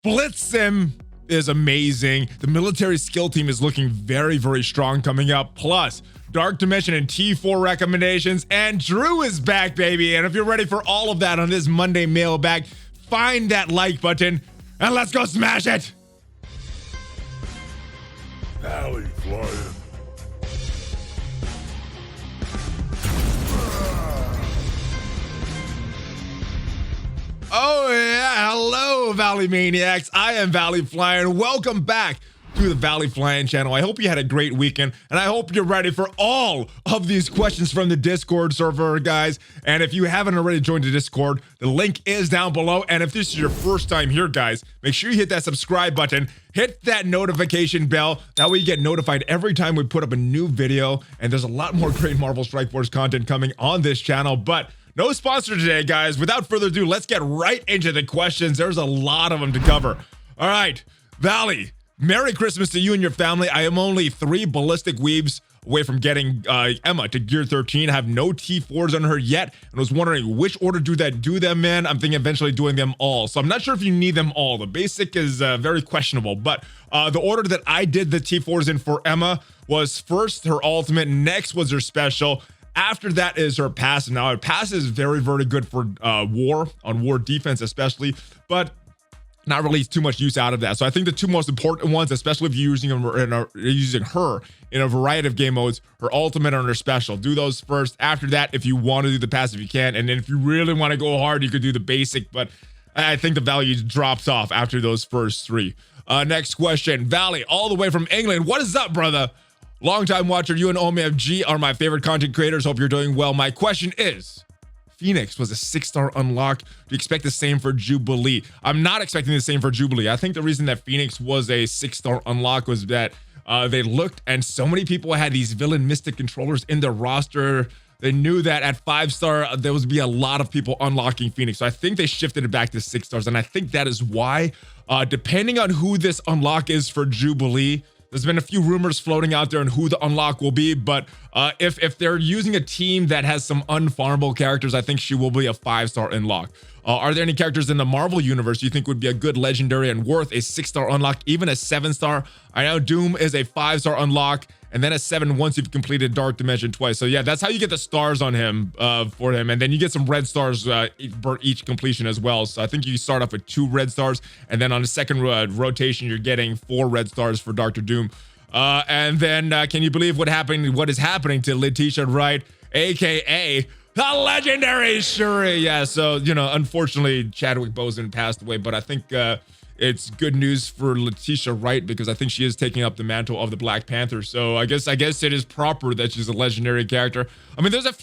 Blitz Sim is amazing. The military skill team is looking very, very strong coming up. Plus, Dark Dimension and T4 recommendations. And Drew is back, baby. And if you're ready for all of that on this Monday mailbag, find that like button and let's go smash it. ValleyFlyin. Oh yeah, hello Valley Maniacs. I am ValleyFlyin. Welcome back to the ValleyFlyin channel. I hope you had a great weekend and I hope you're ready for all of these questions from the Discord server, guys. And if you haven't already joined the Discord, the link is down below. And if this is your first time here, guys, make sure you hit that subscribe button, hit that notification bell. That way you get notified every time we put up a new video. And there's a lot more great Marvel Strike Force content coming on this channel, but no sponsor today, guys. Without further ado, let's get right into the questions. There's a lot of them to cover. All right, Valley, Merry Christmas to you and your family. I am only 3 ballistic weaves away from getting Emma to gear 13. I have no T4s on her yet, and was wondering which order do them in. I'm thinking eventually doing them all. So I'm not sure if you need them all. The basic is very questionable, but the order that I did the T4s in for Emma was first her ultimate, next was her special. After that is her passive. Now, her passive is very, very good for war defense especially, but not really too much use out of that. So I think the two most important ones, especially if you're using her in a variety of game modes, her ultimate and her special. Do those first. After that, if you want to do the passive, you can. And then if you really want to go hard, you could do the basic, but I think the value drops off after those first 3. Next question. Valley, all the way from England. What is up, brother? Longtime watcher, you and OMFG are my favorite content creators. Hope you're doing well. My question is, Phoenix was a 6-star unlock. Do you expect the same for Jubilee? I'm not expecting the same for Jubilee. I think the reason that Phoenix was a 6-star unlock was that they looked and so many people had these villain mystic controllers in their roster. They knew that at 5-star, there would be a lot of people unlocking Phoenix. So I think they shifted it back to 6 stars. And I think that is why, depending on who this unlock is for Jubilee, there's been a few rumors floating out there on who the unlock will be, but if they're using a team that has some unfarmable characters, I think she will be a 5-star unlock. Are there any characters in the Marvel universe you think would be a good legendary and worth a 6-star unlock, even a 7-star? I know Doom is a 5-star unlock, and then a 7 once you've completed Dark Dimension twice. So yeah, that's how you get the stars on him for him, and then you get some red stars for each completion as well. So I think you start off with 2 red stars, and then on the second rotation, you're getting 4 red stars for Dr. Doom. And then can you believe what is happening to Letitia Wright, aka the legendary Shuri? Yeah, so unfortunately Chadwick Boseman passed away, but I think it's good news for Letitia Wright because I think she is taking up the mantle of the Black Panther. So I guess it is proper that she's a legendary character. I mean, there's a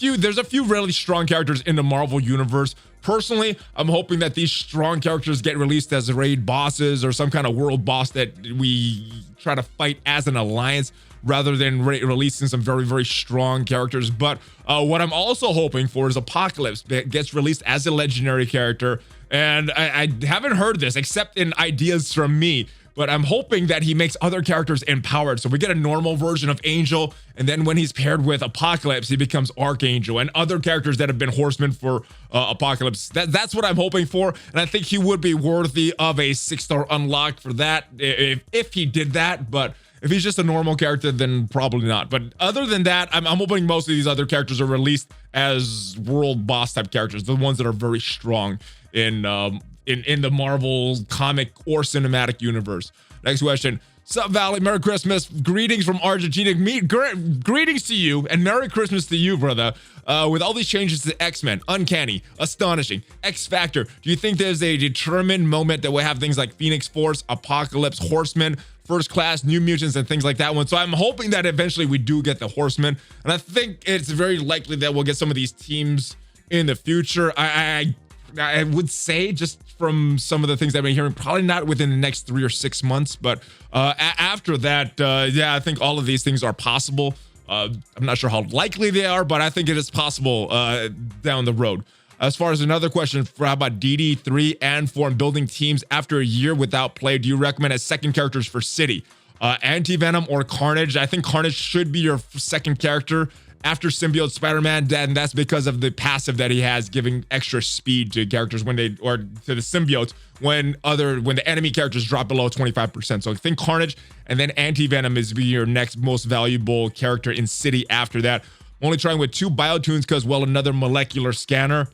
few really strong characters in the Marvel universe. Personally, I'm hoping that these strong characters get released as raid bosses or some kind of world boss that we try to fight as an alliance, rather than releasing some very, very strong characters. But what I'm also hoping for is Apocalypse that gets released as a legendary character. And I haven't heard this except in ideas from me, but I'm hoping that he makes other characters empowered. So we get a normal version of Angel, and then when he's paired with Apocalypse, he becomes Archangel, and other characters that have been Horsemen for Apocalypse. That's what I'm hoping for, and I think he would be worthy of a 6-star unlock for that if he did that. But if he's just a normal character, then probably not. But other than that, I'm hoping most of these other characters are released as world boss type characters, the ones that are very strong in the Marvel comic or cinematic universe. Next question. Sup, Valley? Merry Christmas. Greetings from Argentina. Greetings to you and Merry Christmas to you, brother. With all these changes to X-Men, Uncanny, Astonishing, X-Factor, do you think there's a determined moment that we'll have things like Phoenix Force, Apocalypse, Horsemen, First Class, New Mutants, and things like that one? So I'm hoping that eventually we do get the Horsemen, and I think it's very likely that we'll get some of these teams in the future. I would say, just from some of the things I've been hearing, probably not within the next 3 or 6 months, but after that, yeah, I think all of these things are possible. I'm not sure how likely they are, but I think it is possible down the road. As far as another question, for how about DD3 and 4 and building teams after a year without play, do you recommend as second characters for City? Anti-Venom or Carnage? I think Carnage should be your second character, after Symbiote Spider-Man, and that's because of the passive that he has, giving extra speed to characters when they, or to the symbiotes when the enemy characters drop below 25%. So think Carnage, and then Anti-Venom is your next most valuable character in City after that. I'm only trying with 2 Biotunes because, well, another molecular scanner.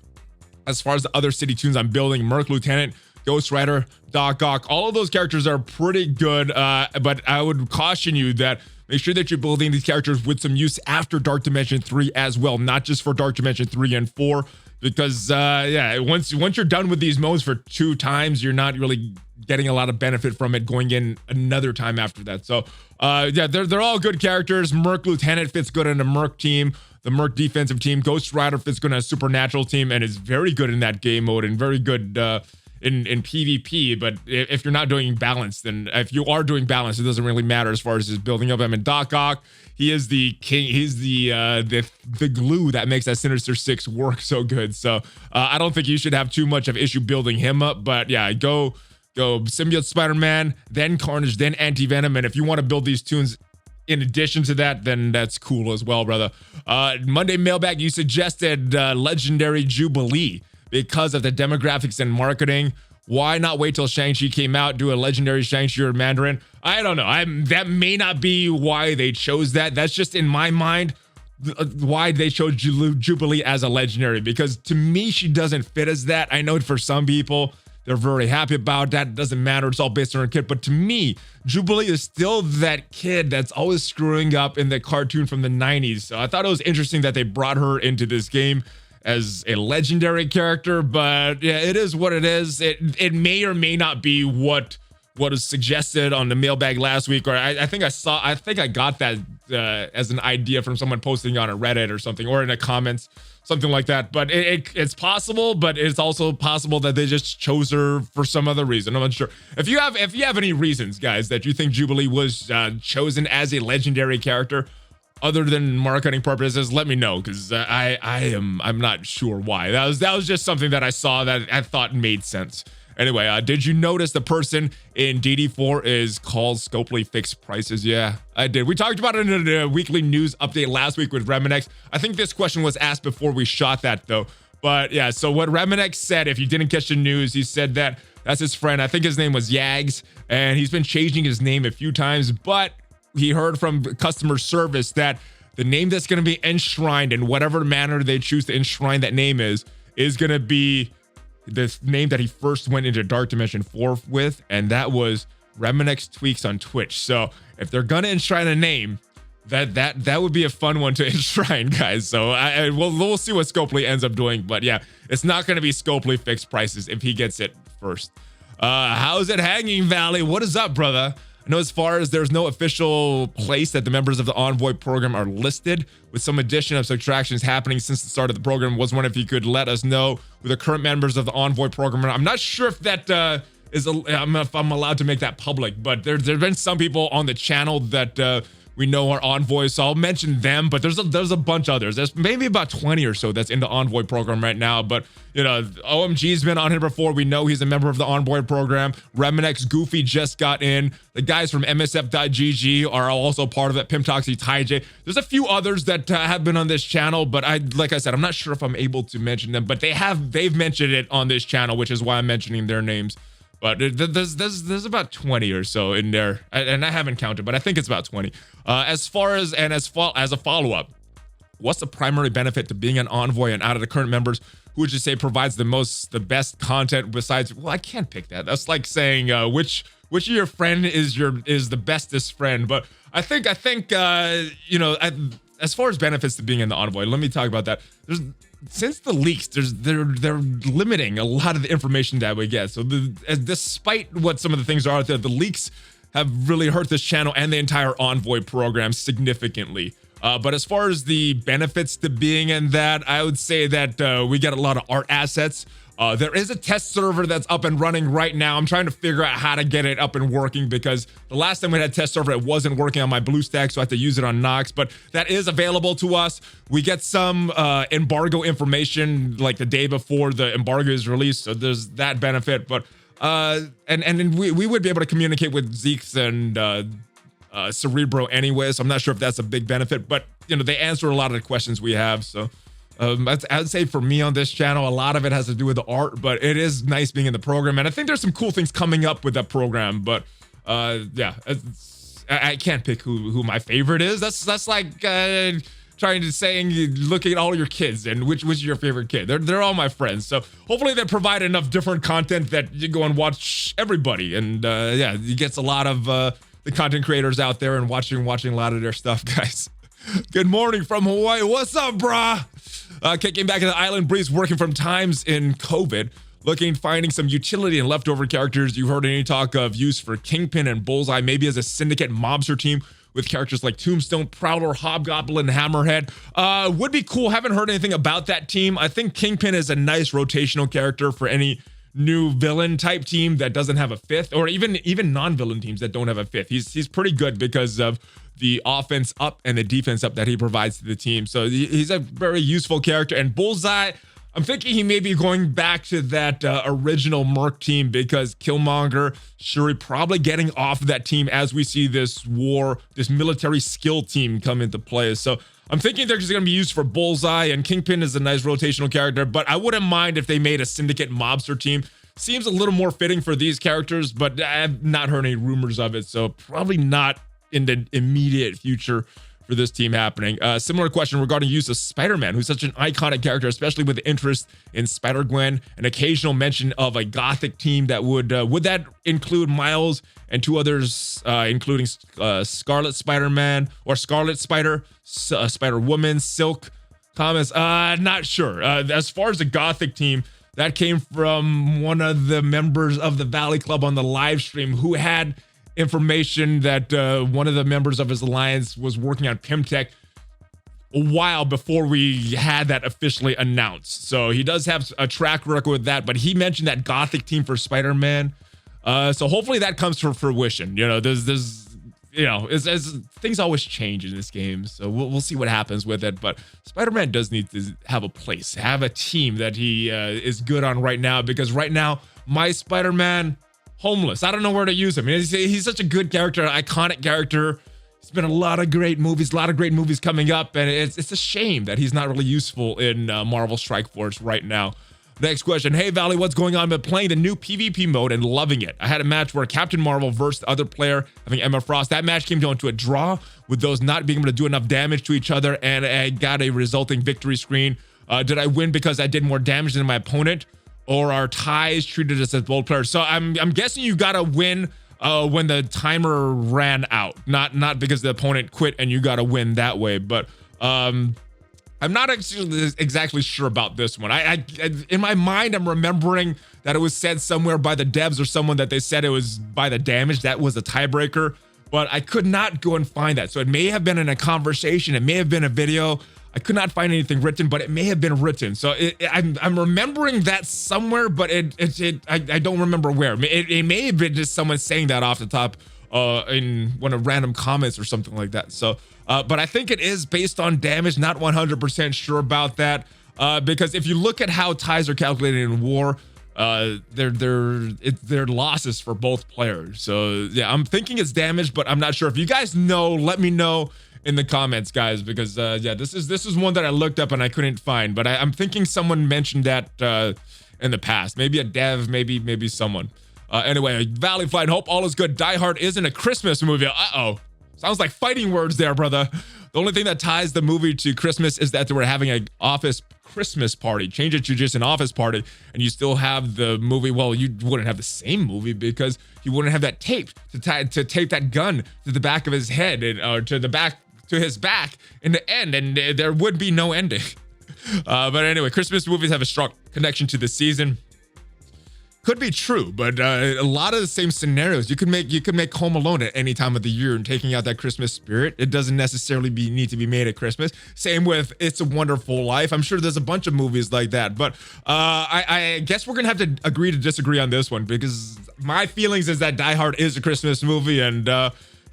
As far as the other City tunes I'm building, Merc Lieutenant, Ghost Rider, Doc Ock, all of those characters are pretty good, but I would caution you that make sure that you're building these characters with some use after Dark Dimension 3 as well, not just for Dark Dimension 3 and 4, because yeah, once you're done with these modes for 2 times, you're not really getting a lot of benefit from it going in another time after that. So yeah, they're all good characters. Merc Lieutenant fits good in a Merc team. The Merc defensive team. Ghost Rider fits good in a Supernatural team and is very good in that game mode and very good in PvP. But if you're not doing balance, then if you are doing balance, it doesn't really matter as far as his building up. I mean, Doc Ock, he is the king. He's the glue that makes that Sinister Six work so good. So I don't think you should have too much of issue building him up. But yeah, go Symbiote Spider-Man, then Carnage, then Anti-Venom. And if you want to build these tunes in addition to that, then that's cool as well, brother. Monday Mailbag, you suggested Legendary Jubilee because of the demographics and marketing. Why not wait till Shang-Chi came out, do a Legendary Shang-Chi or Mandarin? I don't know. That may not be why they chose that. That's just in my mind why they chose Jubilee as a Legendary, because to me, she doesn't fit as that. I know for some people, they're very happy about that. It doesn't matter. It's all based on her kid. But to me, Jubilee is still that kid that's always screwing up in the cartoon from the 90s. So I thought it was interesting that they brought her into this game as a legendary character. But yeah, it is what it is. It may or may not be what was suggested on the Mailbag last week. Or I think I got that as an idea from someone posting on a Reddit or something, or in the comments. Something like that, but it's possible, but it's also possible that they just chose her for some other reason. I'm not sure. If you have any reasons, guys, that you think Jubilee was chosen as a legendary character, other than marketing purposes, let me know, because I'm not sure why. That was just something that I saw that I thought made sense. Anyway, did you notice the person in DD4 is called Scopely Fixed Prices? Yeah, I did. We talked about it in a weekly news update last week with Reminex. I think this question was asked before we shot that, though. But yeah, so what Reminex said, if you didn't catch the news, he said that that's his friend. I think his name was Yags, and he's been changing his name a few times, but he heard from customer service that the name that's going to be enshrined in whatever manner they choose to enshrine that name is going to be the name that he first went into Dark Dimension 4 with, and that was Reminex Tweaks on Twitch. So if they're gonna enshrine a name, that would be a fun one to enshrine, guys. So we'll see what Scopely ends up doing, but yeah, it's not gonna be Scopely Fixed Prices if he gets it first. How's it hanging, Valley? What is up, brother? I know as far as there's no official place that the members of the Envoy program are listed, with some addition of subtractions happening since the start of the program. Was wondering if you could let us know who the current members of the Envoy program are. I'm not sure if that if I'm allowed to make that public, but there's been some people on the channel that we know are Envoys, so I'll mention them, but there's a bunch of others. There's maybe about 20 or so that's in the Envoy program right now, but you know, OMG's been on here before. We know he's a member of the Envoy program. Reminex Goofy just got in. The guys from MSF.GG are also part of it. Pimptoxy, TyJ. There's a few others that have been on this channel, but like I said, I'm not sure if I'm able to mention them, but they've mentioned it on this channel, which is why I'm mentioning their names. But there's about 20 or so in there, and I haven't counted, but I think it's about 20. As a follow-up, what's the primary benefit to being an Envoy, and out of the current members, who would you say provides the best content besides? Well, I can't pick that. That's like saying which of your friend is the bestest friend. But I think you know, as far as benefits to being in the Envoy, let me talk about that. Since the leaks, they're limiting a lot of the information that we get. So despite what some of the things are out there, the leaks have really hurt this channel and the entire Envoy program significantly. But as far as the benefits to being in that, I would say that we get a lot of art assets. There is a test server that's up and running right now. I'm trying to figure out how to get it up and working, because the last time we had a test server, it wasn't working on my BlueStacks, so I had to use it on Nox, but that is available to us. We get some embargo information like the day before the embargo is released, so there's that benefit. But and then we would be able to communicate with Zeeks and Cerebro anyway, so I'm not sure if that's a big benefit. But they answer a lot of the questions we have. So I'd say for me on this channel, a lot of it has to do with the art, but it is nice being in the program. And I think there's some cool things coming up with that program. But yeah, I can't pick who my favorite is. That's like trying to saying, look at all your kids and which is your favorite kid. They're all my friends. So hopefully they provide enough different content that you go and watch everybody. And yeah, it gets a lot of the content creators out there and watching a lot of their stuff, guys. Good morning from Hawaii. What's up, brah? Kicking back in the island breeze, working from times in COVID. Finding some utility in leftover characters. You've heard any talk of use for Kingpin and Bullseye, maybe as a syndicate mobster team with characters like Tombstone, Prowler, Hobgoblin, Hammerhead. Would be cool. Haven't heard anything about that team. I think Kingpin is a nice rotational character for any new villain type team that doesn't have a fifth, or even non-villain teams that don't have a fifth. He's pretty good because of the offense up and the defense up that he provides to the team. So he's a very useful character. And Bullseye, I'm thinking he may be going back to that original Merc team because Killmonger, Shuri probably getting off of that team as we see this military skill team come into play. So I'm thinking they're just going to be used for Bullseye, and Kingpin is a nice rotational character, but I wouldn't mind if they made a syndicate mobster team. Seems a little more fitting for these characters, but I've not heard any rumors of it, so probably not in the immediate future for this team happening. Similar question regarding use of Spider-Man, who's such an iconic character, especially with interest in Spider-Gwen. An occasional mention of a gothic team that would that include Miles and two others, including Scarlet Spider-Man or Scarlet Spider, Spider-Woman, Silk. Comments? Not sure. As far as the gothic team, that came from one of the members of the Valley Club on the live stream who had information that one of the members of his alliance was working on Pimtech a while before we had that officially announced. So he does have a track record with that, but he mentioned that gothic team for Spider-Man. So hopefully that comes to fruition. There's things always change in this game, so we'll see what happens with it. But Spider-Man does need to have a place, have a team that he is good on right now, because right now my Spider-Man homeless. I don't know where to use him. He's such a good character, iconic character. It's been a lot of great movies coming up, and it's a shame that he's not really useful in Marvel Strike Force right now. Next question. Hey, Valley, what's going on? I've been playing the new PvP mode and loving it. I had a match where Captain Marvel versus the other player, I think Emma Frost. That match came down to a draw with those not being able to do enough damage to each other, and I got a resulting victory screen. Did I win because I did more damage than my opponent, or are ties treated as bold players? So I'm guessing you gotta win when the timer ran out, not because the opponent quit and you gotta win that way. But I'm not exactly sure about this one. I in my mind, I'm remembering that it was said somewhere by the devs or someone that they said it was by the damage that was a tiebreaker, but I could not go and find that. So it may have been in a conversation, it may have been a video. I could not find anything written, but it may have been written. So I'm remembering that somewhere, but I don't remember where. It may have been just someone saying that off the top in one of random comments or something like that. So, but I think it is based on damage. Not 100% sure about that, because if you look at how ties are calculated in war, they're losses for both players. So yeah, I'm thinking it's damage, but I'm not sure. If you guys know, let me know in the comments, guys, because yeah, this is one that I looked up and I couldn't find, but I'm thinking someone mentioned that in the past, maybe a dev, maybe someone. Anyway, ValleyFlyin, hope all is good. Die Hard isn't a Christmas movie. Sounds like fighting words there, brother. The only thing that ties the movie to Christmas is that they were having an office Christmas party. Change it to just an office party, and you still have the movie. Well, you wouldn't have the same movie because you wouldn't have that tape to tape that gun to the back of his head and to his back in the end, and there would be no ending. But anyway, Christmas movies have a strong connection to the season. Could be true, but a lot of the same scenarios. You could make Home Alone at any time of the year and taking out that Christmas spirit. It doesn't necessarily need to be made at Christmas. Same with It's a Wonderful Life. I'm sure there's a bunch of movies like that, but I guess we're gonna have to agree to disagree on this one, because my feelings is that Die Hard is a Christmas movie, and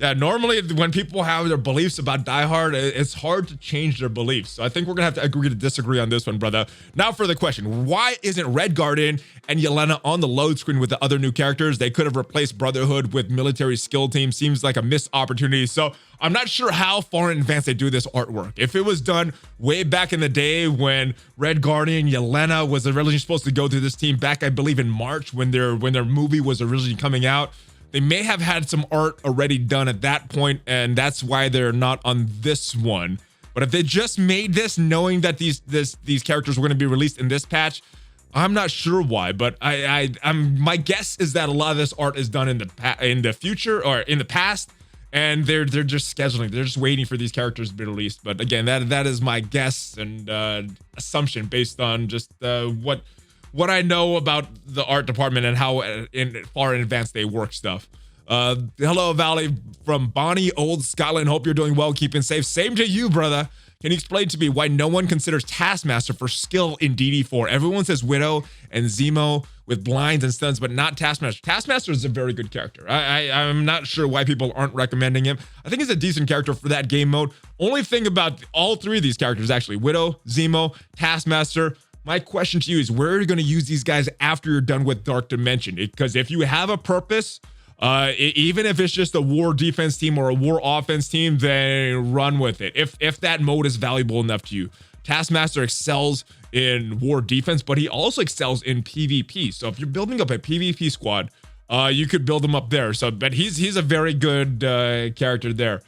Yeah, normally when people have their beliefs about Die Hard, it's hard to change their beliefs. So I think we're gonna have to agree to disagree on this one, brother. Now for the question, why isn't Red Guardian and Yelena on the load screen with the other new characters? They could have replaced Brotherhood with military skill team. Seems like a missed opportunity. So I'm not sure how far in advance they do this artwork. If it was done way back in the day when Red Guardian, Yelena was originally supposed to go to this team back, I believe in March when their movie was originally coming out, they may have had some art already done at that point, and that's why they're not on this one. But if they just made this knowing that these characters were going to be released in this patch, I'm not sure why. But my guess is that a lot of this art is done in the future or in the past, and they're just scheduling. They're just waiting for these characters to be released. But again, that is my guess and assumption based on just what I know about the art department and how far in advance they work stuff. Hello, Valley from Bonnie, Old Scotland. Hope you're doing well, keeping safe. Same to you, brother. Can you explain to me why no one considers Taskmaster for skill in DD4? Everyone says Widow and Zemo with blinds and stuns, but not Taskmaster. Taskmaster is a very good character. I'm not sure why people aren't recommending him. I think he's a decent character for that game mode. Only thing about all three of these characters, actually, Widow, Zemo, Taskmaster, my question to you is, where are you going to use these guys after you're done with Dark Dimension? Because if you have a purpose, even if it's just a war defense team or a war offense team, then run with it. If that mode is valuable enough to you. Taskmaster excels in war defense, but he also excels in PvP. So if you're building up a PvP squad, you could build him up there. So, but he's a very good character there.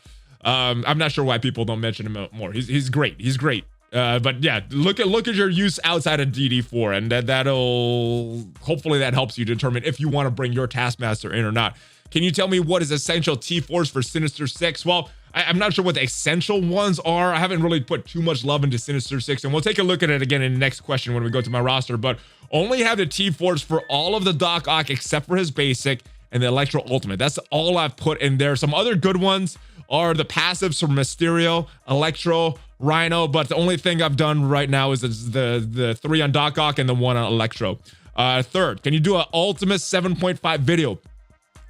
I'm not sure why people don't mention him more. He's great. He's great. But yeah, look at your use outside of DD4, and that'll hopefully that helps you determine if you want to bring your Taskmaster in or not. Can you tell me what is essential T4s for Sinister Six? Well, I'm not sure what the essential ones are. I haven't really put too much love into Sinister Six, and we'll take a look at it again in the next question when we go to my roster. But only have the T4s for all of the Doc Ock except for his basic and the Electro Ultimate. That's all I've put in there. Some other good ones are the passives for Mysterio, Electro, Rhino, but the only thing I've done right now is the 3 on Doc Ock and the 1 on Electro. Third, can you do an Ultimate 7.5 video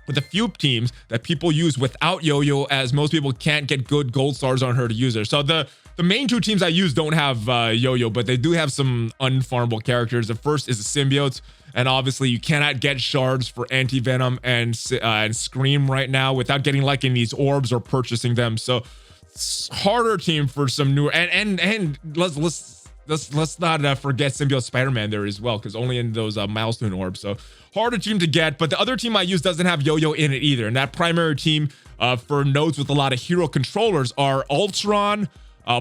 with a few teams that people use without Yo-Yo, as most people can't get good gold stars on her to use her? So the main two teams I use don't have Yo-Yo, but they do have some unfarmable characters. The first is the Symbiotes, and obviously you cannot get shards for Anti-Venom and Scream right now without getting like in these orbs or purchasing them. So harder team for some newer and let's not forget Symbiote Spider-Man there as well, because only in those milestone orbs. So harder team to get, but the other team I use doesn't have Yo-Yo in it either. And that primary team for nodes with a lot of hero controllers are Ultron,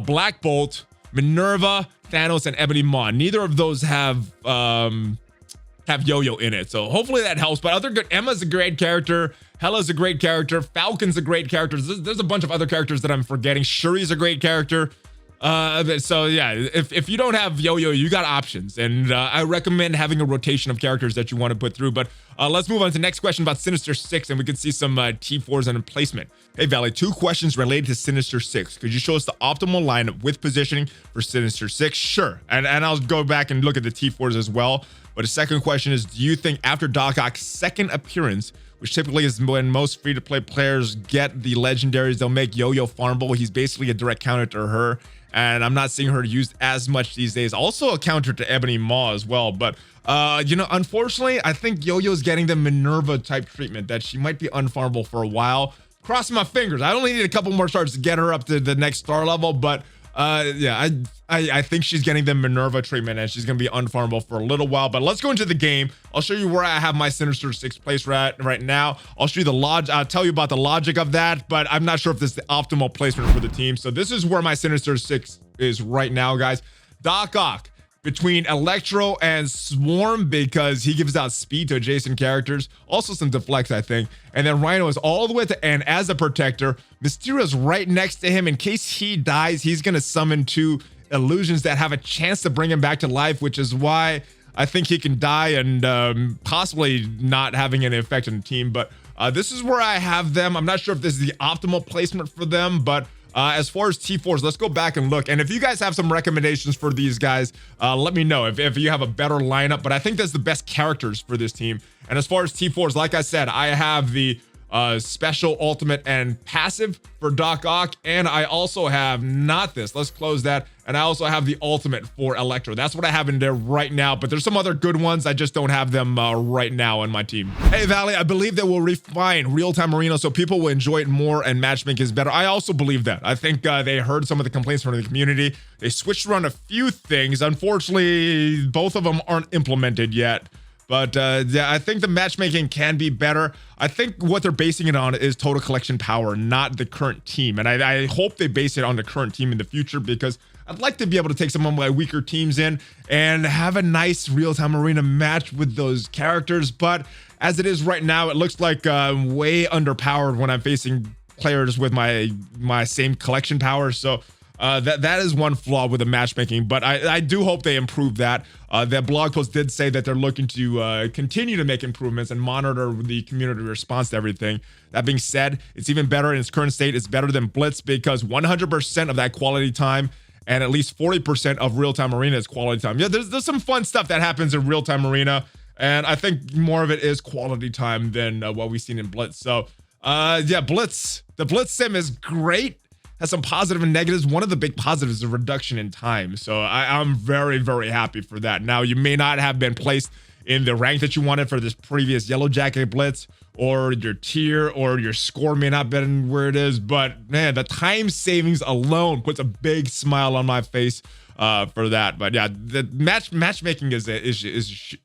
Black Bolt, Minerva, Thanos, and Ebony Maw. Neither of those have Yo-Yo in it, so hopefully that helps. But other good, Emma's a great character, Hela's a great character, Falcon's a great character. There's a bunch of other characters that I'm forgetting. Shuri's a great character. So yeah, if you don't have Yo-Yo, you got options, and I recommend having a rotation of characters that you want to put through. But let's move on to the next question about Sinister Six, and we can see some T4s and placement. Hey Valley, 2 questions related to Sinister Six. Could you show us the optimal lineup with positioning for Sinister Six? Sure, and I'll go back and look at the T4s as well. But the second question is, do you think after Doc Ock's second appearance, which typically is when most free-to-play players get the legendaries, they'll make Yo-Yo farmable? He's basically a direct counter to her, and I'm not seeing her used as much these days. Also a counter to Ebony Maw as well. But unfortunately, I think Yo-Yo's getting the Minerva type treatment, that she might be unfarmable for a while. Crossing my fingers. I only need a couple more stars to get her up to the next star level, but yeah, I think she's getting the Minerva treatment, and she's gonna be unfarmable for a little while. But let's go into the game. I'll show you where I have my Sinister Six place right now. I'll show you the I'll tell you about the logic of that, but I'm not sure if this is the optimal placement for the team. So this is where my Sinister Six is right now, guys. Doc Ock between Electro and Swarm, because he gives out speed to adjacent characters, also some deflects, I think. And then Rhino is all the way to end as a protector. Mysterio's right next to him. In case he dies, he's gonna summon 2 illusions that have a chance to bring him back to life, which is why I think he can die and possibly not having any effect on the team. But this is where I have them. I'm not sure if this is the optimal placement for them, but as far as T4s, let's go back and look. And if you guys have some recommendations for these guys, let me know if you have a better lineup. But I think that's the best characters for this team. And as far as T4s, like I said, I have the special, ultimate, and passive for Doc Ock. And I also have not this. Let's close that. And I also have the ultimate for Electro. That's what I have in there right now. But there's some other good ones. I just don't have them right now on my team. Hey, Valley, I believe they will refine real-time arena so people will enjoy it more and matchmaking is better. I also believe that. I think they heard some of the complaints from the community. They switched around a few things. Unfortunately, both of them aren't implemented yet. But yeah, I think the matchmaking can be better. I think what they're basing it on is total collection power, not the current team. And I hope they base it on the current team in the future, because I'd like to be able to take some of my weaker teams in and have a nice real-time arena match with those characters. But as it is right now, it looks like way underpowered when I'm facing players with my same collection power. So that is one flaw with the matchmaking, but I do hope they improve that. That blog post did say that they're looking to continue to make improvements and monitor the community response to everything. That being said, it's even better in its current state. It's better than Blitz because 100% of that quality time and at least 40% of real-time arena is quality time. Yeah, there's some fun stuff that happens in real-time arena, and I think more of it is quality time than what we've seen in Blitz. So yeah, Blitz, the Blitz sim is great. Has some positive and negatives. One of the big positives is a reduction in time. So I'm very, very happy for that. Now, you may not have been placed in the rank that you wanted for this previous Yellow Jacket Blitz, or your tier, or your score may not have been where it is, but man, the time savings alone puts a big smile on my face for that. But yeah, the matchmaking is an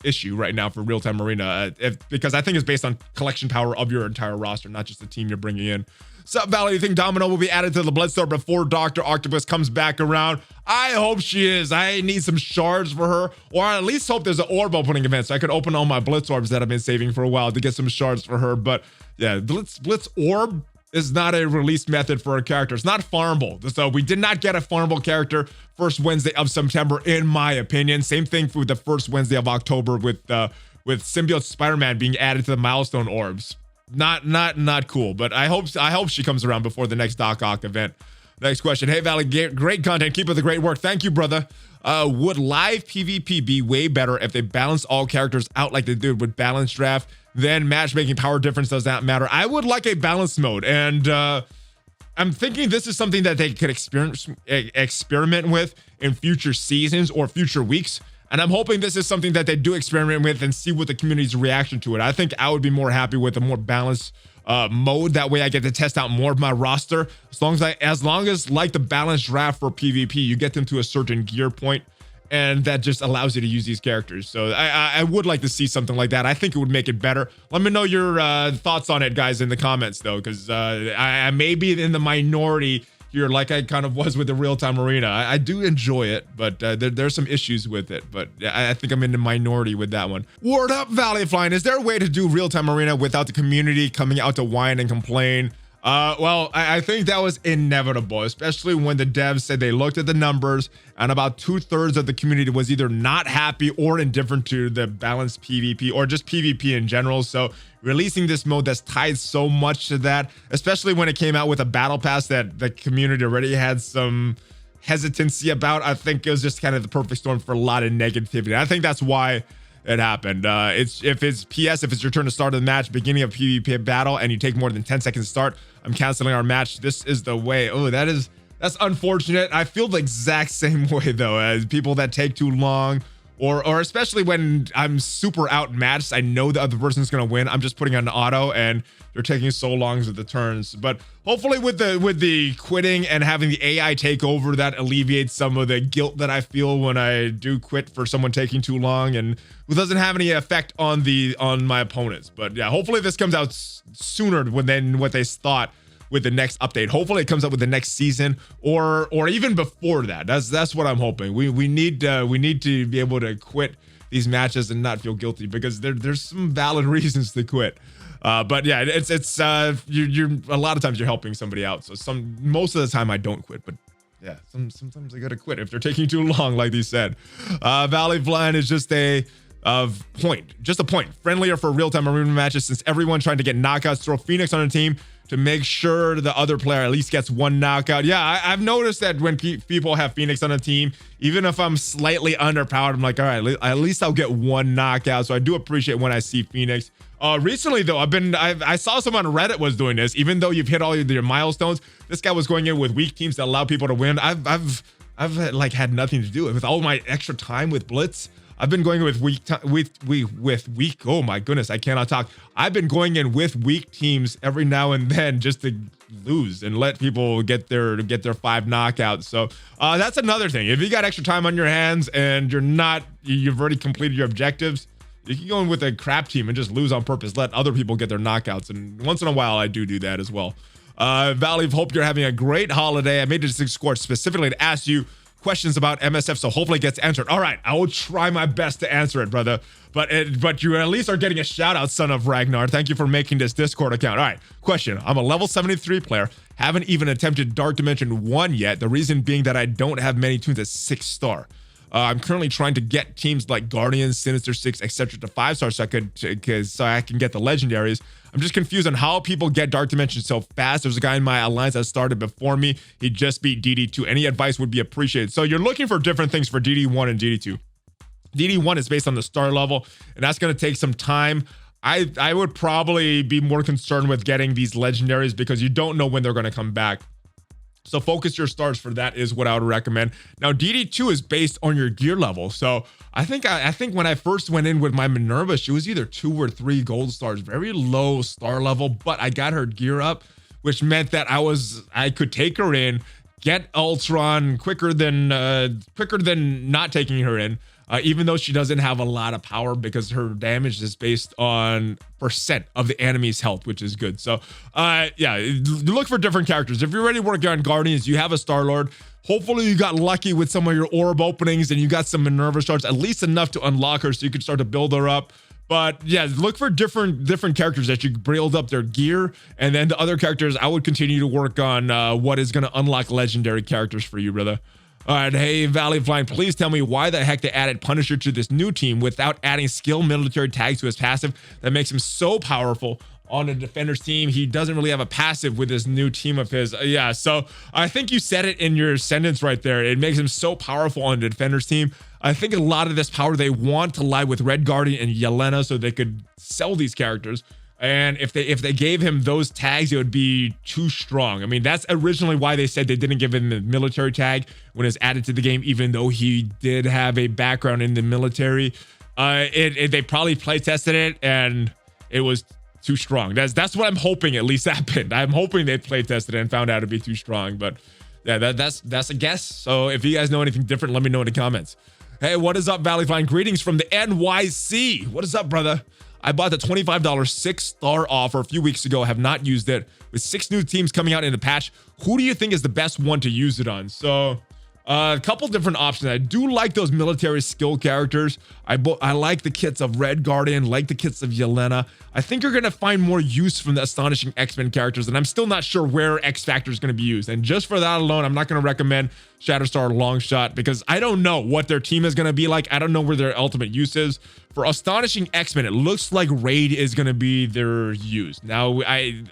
issue right now for real-time arena, because I think it's based on collection power of your entire roster, not just the team you're bringing in. Sup, Valley, you think Domino will be added to the Blood Store before Dr. Octopus comes back around? I hope she is. I need some shards for her, or I at least hope there's an orb opening event so I could open all my Blitz orbs that I've been saving for a while to get some shards for her. But yeah, Blitz orb is not a release method for a character. It's not farmable. So we did not get a farmable character first Wednesday of September, in my opinion. Same thing with the first Wednesday of October with Symbiote Spider-Man being added to the milestone orbs. Not cool, but I hope she comes around before the next Doc Ock event. Next question. Hey, Valley, great content. Keep up the great work. Thank you, brother. Would live PvP be way better if they balance all characters out like they did with Balance Draft? Then matchmaking power difference does not matter. I would like a balance mode, and I'm thinking this is something that they could experiment with in future seasons or future weeks. And I'm hoping this is something that they do experiment with and see what the community's reaction to it. I think I would be more happy with a more balanced mode. That way I get to test out more of my roster. As long as like the balanced draft for PvP, you get them to a certain gear point, and that just allows you to use these characters. So I would like to see something like that. I think it would make it better. Let me know your thoughts on it, guys, in the comments, though, because I may be in the minority here, like I kind of was with the real-time arena. I do enjoy it, but there's some issues with it. But I think I'm in the minority with that one. Word up, ValleyFlyin. Is there a way to do real-time arena without the community coming out to whine and complain? Well, I think that was inevitable, especially when the devs said they looked at the numbers and about 2/3 of the community was either not happy or indifferent to the balanced PvP or just PvP in general. So releasing this mode that's tied so much to that, especially when it came out with a battle pass that the community already had some hesitancy about, I think it was just kind of the perfect storm for a lot of negativity. I think that's why it happened. If it's your turn to start the match, beginning of PvP battle, and you take more than 10 seconds to start, I'm canceling our match. This is the way. Oh, that's unfortunate. I feel the exact same way though, as people that take too long, or especially when I'm super outmatched, I know the other person's gonna win. I'm just putting on auto and they're taking so long with the turns. But hopefully with the quitting and having the AI take over, that alleviates some of the guilt that I feel when I do quit for someone taking too long, and it doesn't have any effect on my opponents. But yeah, hopefully this comes out sooner than what they thought with the next update. Hopefully it comes up with the next season or even before that. That's what I'm hoping. We need to be able to quit these matches and not feel guilty, because there's some valid reasons to quit. But yeah, it's you're a lot of times you're helping somebody out. So most of the time I don't quit, but yeah, sometimes I gotta quit if they're taking too long, like they said. ValleyFlyin is just a point. Friendlier for real-time arena matches, since everyone trying to get knockouts. Throw Phoenix on a team to make sure the other player at least gets one knockout. Yeah, I've noticed that when people have Phoenix on a team, even if I'm slightly underpowered, I'm like, all right, at least I'll get one knockout. So I do appreciate when I see Phoenix. Recently though, I saw someone on Reddit was doing this. Even though you've hit all your milestones, this guy was going in with weak teams that allow people to win. I've like had nothing to do with all my extra time with Blitz. I've been going with weak. Oh my goodness, I cannot talk. I've been going in with weak teams every now and then just to lose and let people get their 5 knockouts. So that's another thing. If you got extra time on your hands and you've already completed your objectives, you can go in with a crap team and just lose on purpose. Let other people get their knockouts. And once in a while, I do that as well. Valley, hope you're having a great holiday. I made this Discord specifically to ask you questions about MSF, so hopefully it gets answered. All right, I will try my best to answer it, brother. But you at least are getting a shout out, son of Ragnar. Thank you for making this Discord account. All right, question. I'm a level 73 player. Haven't even attempted Dark Dimension 1 yet. The reason being that I don't have many tunes at 6-star. I'm currently trying to get teams like Guardians, Sinister Six, etc. to 5-star so I can get the legendaries. I'm just confused on how people get Dark Dimension so fast. There's a guy in my alliance that started before me. He just beat DD2. Any advice would be appreciated. So you're looking for different things for DD1 and DD2. DD1 is based on the star level, and that's going to take some time. I would probably be more concerned with getting these legendaries because you don't know when they're going to come back. So focus your stars for that is what I would recommend. Now DD2 is based on your gear level. So I think when I first went in with my Minerva, she was either 2 or 3 gold stars, very low star level, but I got her gear up, which meant that I could take her in, get Ultron quicker than not taking her in. Even though she doesn't have a lot of power because her damage is based on % of the enemy's health, which is good. So yeah, look for different characters. If you're already working on Guardians, you have a Star-Lord. Hopefully you got lucky with some of your orb openings and you got some Minerva shards, at least enough to unlock her so you can start to build her up. But yeah, look for different characters that you build up their gear, and then the other characters, I would continue to work on what is going to unlock legendary characters for you, brother. All right, hey, ValleyFlyin, please tell me why the heck they added Punisher to this new team without adding skill military tags to his passive that makes him so powerful on a defender's team. He doesn't really have a passive with this new team of his. Yeah, so I think you said it in your sentence right there. It makes him so powerful on the defender's team. I think a lot of this power they want to lie with Red Guardian and Yelena so they could sell these characters. And if they gave him those tags, it would be too strong. I mean, that's originally why they said they didn't give him the military tag when it was added to the game, even though he did have a background in the military. They probably play tested it and it was too strong. That's what I'm hoping at least happened. I'm hoping they play tested it and found out to be too strong. But yeah, that's a guess. So if you guys know anything different, let me know in the comments. Hey, what is up, ValleyFlyin? Greetings from the NYC. What is up, brother? I bought the $25 6-star offer a few weeks ago. Have not used it. With 6 new teams coming out in the patch, who do you think is the best one to use it on? So a couple different options. I do like those military skill characters. I like the kits of Red Guardian, like the kits of Yelena. I think you're going to find more use from the Astonishing X-Men characters, and I'm still not sure where X-Factor is going to be used. And just for that alone, I'm not going to recommend Shatterstar Longshot because I don't know what their team is going to be like. I don't know where their ultimate use is. For Astonishing X-Men, it looks like Raid is going to be their use. Now,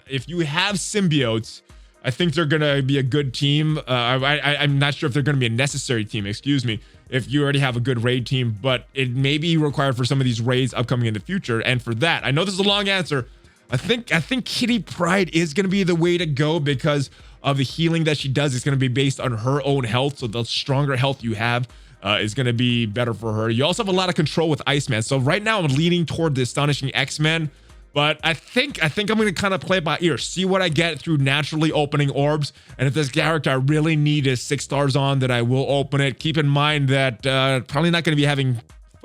if you have symbiotes, I think they're going to be a good team. I'm not sure if they're going to be a necessary team, excuse me, if you already have a good raid team, but it may be required for some of these raids upcoming in the future. And for that, I know this is a long answer. I think Kitty Pryde is going to be the way to go because of the healing that she does. It's going to be based on her own health. So the stronger health you have is going to be better for her. You also have a lot of control with Iceman. So right now I'm leaning toward the Astonishing X-Men. But I think I'm going to kind of play it by ear, see what I get through naturally opening orbs. And if this character I really need is 6 stars on, then I will open it. Keep in mind that probably not going to be having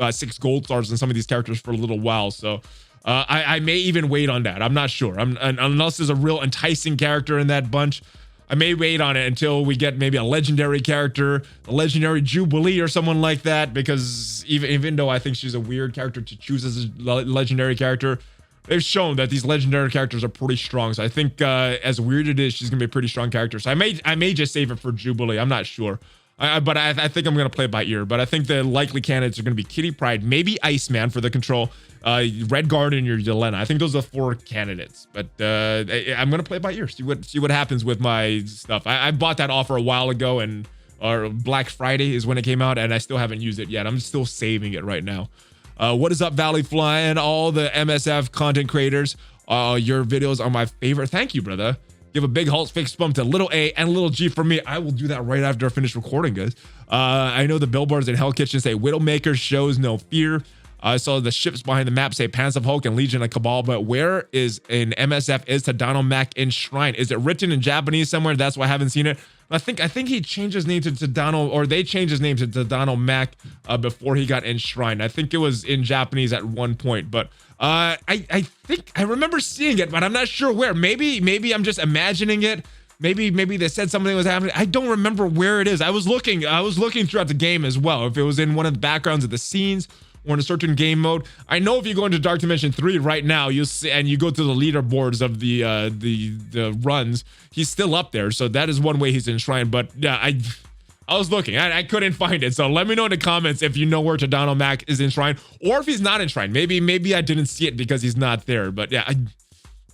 6 gold stars on some of these characters for a little while. So I may even wait on that. I'm not sure. Unless there's a real enticing character in that bunch, I may wait on it until we get maybe a legendary character, a legendary Jubilee or someone like that. Because even though I think she's a weird character to choose as a legendary character, they've shown that these legendary characters are pretty strong. So I think as weird it is, she's gonna be a pretty strong character. So I may just save it for Jubilee. I'm not sure. But I think I'm gonna play it by ear. But I think the likely candidates are gonna be Kitty Pryde, maybe Iceman for the control, Red Guardian or Yelena. I think those are 4 candidates. But I'm gonna play it by ear. See what happens with my stuff. I bought that offer a while ago, or Black Friday is when it came out, and I still haven't used it yet. I'm still saving it right now. What is up, ValleyFlyin? All the MSF content creators. Your videos are my favorite. Thank you, brother. Give a big Hulk fix bump to little A and little G for me. I will do that right after I finish recording, guys. I know the billboards in Hell Kitchen say Widowmaker shows no fear. I saw the ships behind the map say Pants of Hulk and Legion of Cabal, but where is in MSF is Tadano Mac enshrined? Is it written in Japanese somewhere? That's why I haven't seen it. I think he changed his name to Tadano, or they changed his name to Tadano Mac before he got enshrined. I think it was in Japanese at one point, but I think I remember seeing it, but I'm not sure where. Maybe I'm just imagining it. Maybe they said something was happening. I don't remember where it is. I was looking throughout the game as well. If it was in one of the backgrounds of the scenes or in a certain game mode. I know if you go into Dark Dimension 3 right now, you'll see, and you go to the leaderboards of the runs, he's still up there. So that is one way he's enshrined. But yeah, I was looking, I couldn't find it. So let me know in the comments if you know where Tadano Mac is enshrined, or if he's not enshrined. Maybe I didn't see it because he's not there. But yeah,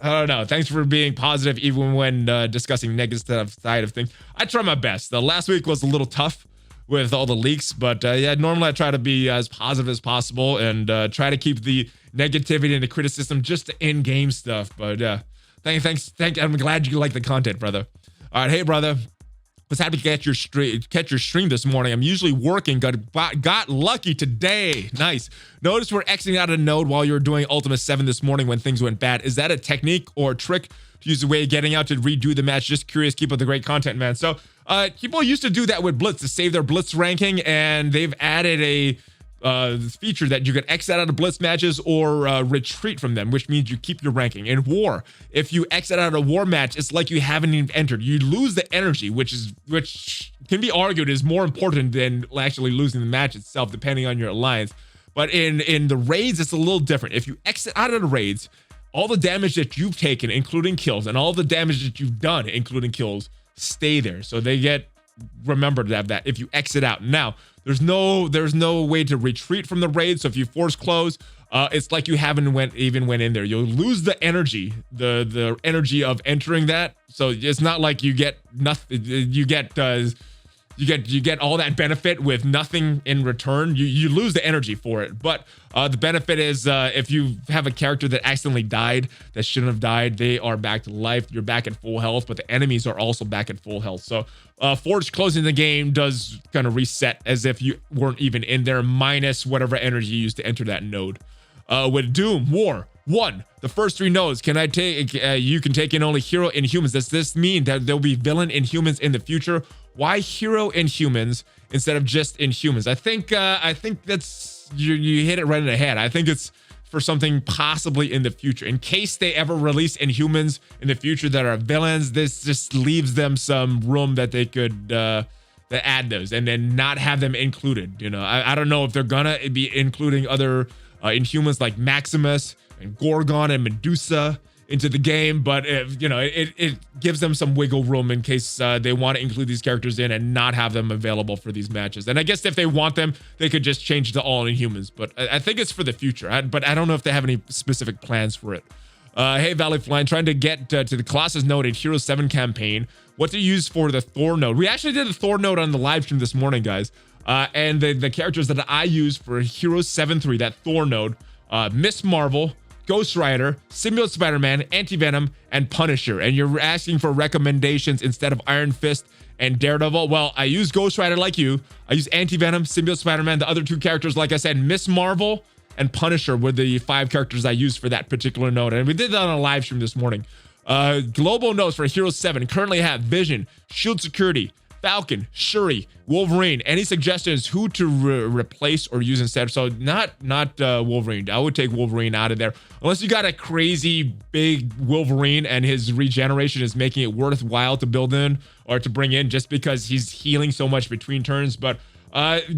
I don't know. Thanks for being positive even when discussing negative side of things. I try my best. The last week was a little tough with all the leaks, but yeah, normally I try to be as positive as possible and try to keep the negativity and the criticism just to in-game stuff. But yeah, thanks. I'm glad you like the content, brother. All right, hey, brother. Was happy to catch your stream this morning. I'm usually working. Got lucky today. Nice. Notice we're exiting out of the node while you were doing Ultimate 7 this morning when things went bad. Is that a technique or a trick to use a way of getting out to redo the match? Just curious. Keep up the great content, man. So people used to do that with Blitz to save their Blitz ranking, and they've added a feature that you can exit out of Blitz matches or retreat from them, which means you keep your ranking. In War, if you exit out of a War match, it's like you haven't even entered. You lose the energy, which can be argued is more important than actually losing the match itself, depending on your alliance. But in the raids, it's a little different. If you exit out of the raids, all the damage that you've taken, including kills, and all the damage that you've done, including kills, stay there. So they get remembered to have that if you exit out. Now, there's no way to retreat from the raid. So if you force close, it's like you haven't went in there. You'll lose the energy, the energy of entering that. So it's not like you get nothing. You get all that benefit with nothing in return. You lose the energy for it. But the benefit is if you have a character that accidentally died, that shouldn't have died, they are back to life. You're back at full health, but the enemies are also back at full health. So Forge closing the game does kind of reset as if you weren't even in there, minus whatever energy you used to enter that node. With Doom, War, 1, the first 3 nodes, can I take? You can take in only hero Inhumans. Does this mean that there'll be villain Inhumans in the future? Why hero Inhumans instead of just Inhumans? I think that's you hit it right in the head. I think it's for something possibly in the future. In case they ever release Inhumans in the future that are villains, this just leaves them some room that they could add those and then not have them included. You know, I don't know if they're gonna be including other Inhumans like Maximus and Gorgon and Medusa into the game, but it gives them some wiggle room in case they want to include these characters in and not have them available for these matches. And I guess if they want them, they could just change to all Inhumans, but I think it's for the future. But I don't know if they have any specific plans for it. Hey, ValleyFlyin, trying to get to the Colossus node in Hero 7 campaign. What to use for the Thor node? We actually did the Thor node on the live stream this morning, guys. And the characters that I use for Hero 7-3, that Thor node, Miss Marvel, Ghost Rider, Symbiote Spider-Man, Anti-Venom, and Punisher. And you're asking for recommendations instead of Iron Fist and Daredevil. Well, I use Ghost Rider like you. I use Anti-Venom, Symbiote Spider-Man. The other 2 characters, like I said, Miss Marvel and Punisher were the 5 characters I used for that particular node. And we did that on a live stream this morning. Global nodes for Hero 7 currently have Vision, Shield Security, Falcon, Shuri, Wolverine. Any suggestions who to replace or use instead? So not Wolverine. I would take Wolverine out of there. Unless you got a crazy big Wolverine and his regeneration is making it worthwhile to build in or to bring in just because he's healing so much between turns. But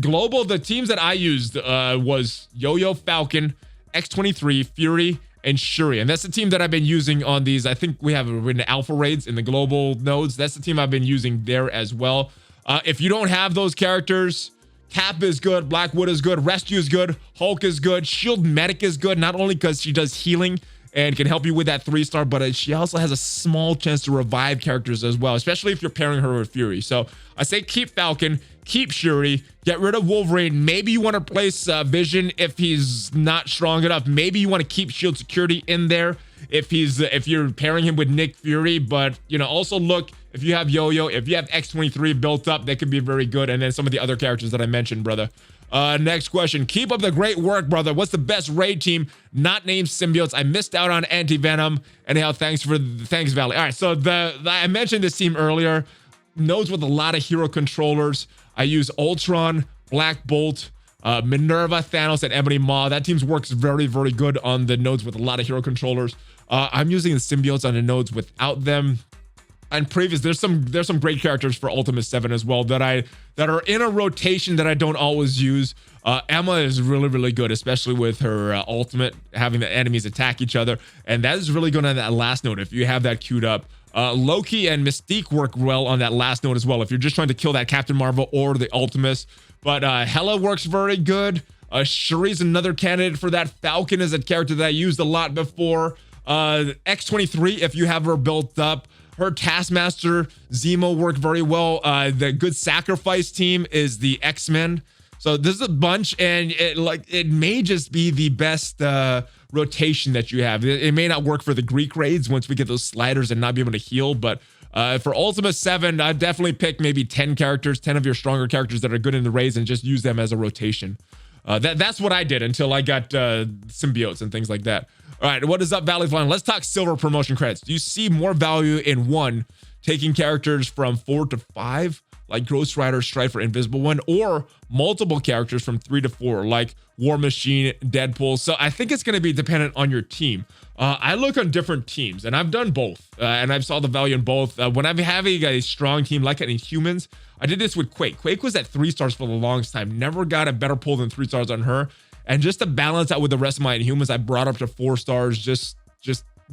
global, the teams that I used was Yo-Yo, Falcon, X-23, Fury, and Shuri. And that's the team that I've been using on these. I think we have in the alpha raids in the global nodes. That's the team I've been using there as well. If you don't have those characters, Cap is good, Black Widow is good, Rescue is good, Hulk is good, Shield Medic is good, not only because she does healing and can help you with that 3-star, but she also has a small chance to revive characters as well, especially if you're pairing her with Fury. So I say keep Falcon, keep Shuri, get rid of Wolverine. Maybe you want to place Vision if he's not strong enough. Maybe you want to keep Shield Security in there if you're pairing him with Nick Fury. But, you know, also look, if you have Yo-Yo, if you have X-23 built up, that could be very good. And then some of the other characters that I mentioned, brother. Next question. Keep up the great work, brother. What's the best raid team not named symbiotes? I missed out on Anti-Venom. Anyhow, thanks, Valley. All right, so I mentioned this team earlier. Nodes with a lot of hero controllers. I use Ultron, Black Bolt, Minerva, Thanos, and Ebony Maw. That team works very, very good on the nodes with a lot of hero controllers. I'm using the symbiotes on the nodes without them. And previous, there's some great characters for Ultimate 7 as well that are in a rotation that I don't always use. Emma is really, really good, especially with her ultimate, having the enemies attack each other. And that is really good on that last node if you have that queued up. Loki and Mystique work well on that last node as well if you're just trying to kill that Captain Marvel or the Ultimus. But Hela works very good. Shuri's another candidate for that. Falcon is a character that I used a lot before. X-23 if you have her built up. Her Taskmaster, Zemo work very well. The good sacrifice team is the X-Men. So there's a bunch, and it may just be the best rotation that you have. It may not work for the Greek raids once we get those sliders and not be able to heal, but for Ultimate 7, I'd definitely pick maybe 10 characters, 10 of your stronger characters that are good in the raids, and just use them as a rotation. That's what I did until I got symbiotes and things like that. All right, what is up, ValleyFlyin? Let's talk silver promotion credits. Do you see more value in one, taking characters from 4 to 5, like Ghost Rider, Striker, Invisible One, or multiple characters from 3 to 4, like War Machine, Deadpool? So I think it's going to be dependent on your team. I look on different teams, and I've done both, and I've saw the value in both. When I'm having a strong team like Inhumans, I did this with Quake. Quake was at 3 stars for the longest time. Never got a better pull than 3 stars on her. And just to balance out with the rest of my Inhumans, I brought up to 4 stars just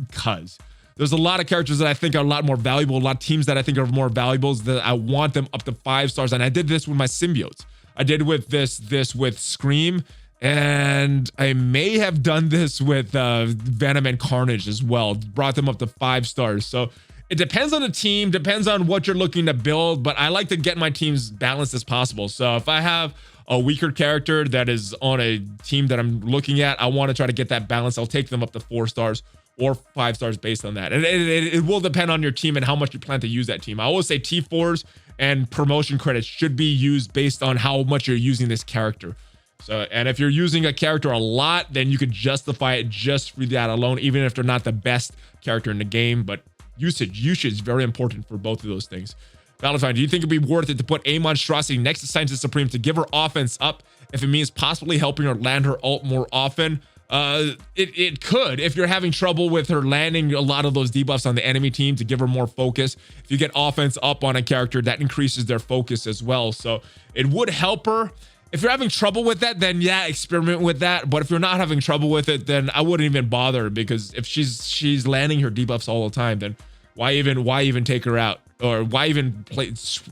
because. There's a lot of characters that I think are a lot more valuable, a lot of teams that I think are more valuable that I want them up to 5 stars. And I did this with my symbiotes. I did with this with Scream, and I may have done this with Venom and Carnage as well. Brought them up to 5 stars. So it depends on the team, depends on what you're looking to build, but I like to get my teams balanced as possible. So if I have a weaker character that is on a team that I'm looking at, I want to try to get that balance. I'll take them up to 4 stars or 5 stars based on that. And it will depend on your team and how much you plan to use that team. I always say T4s and promotion credits should be used based on how much you're using this character. So, and if you're using a character a lot, then you could justify it just for that alone, even if they're not the best character in the game. But usage is very important for both of those things. ValleyFlyin, do you think it'd be worth it to put a monstrosity next to Scientist Supreme to give her offense up if it means possibly helping her land her ult more often? It could, if you're having trouble with her landing a lot of those debuffs on the enemy team, to give her more focus. If you get offense up on a character, that increases their focus as well. So it would help her. If you're having trouble with that, then yeah, experiment with that. But if you're not having trouble with it, then I wouldn't even bother, because if she's landing her debuffs all the time, then why even take her out? Or why even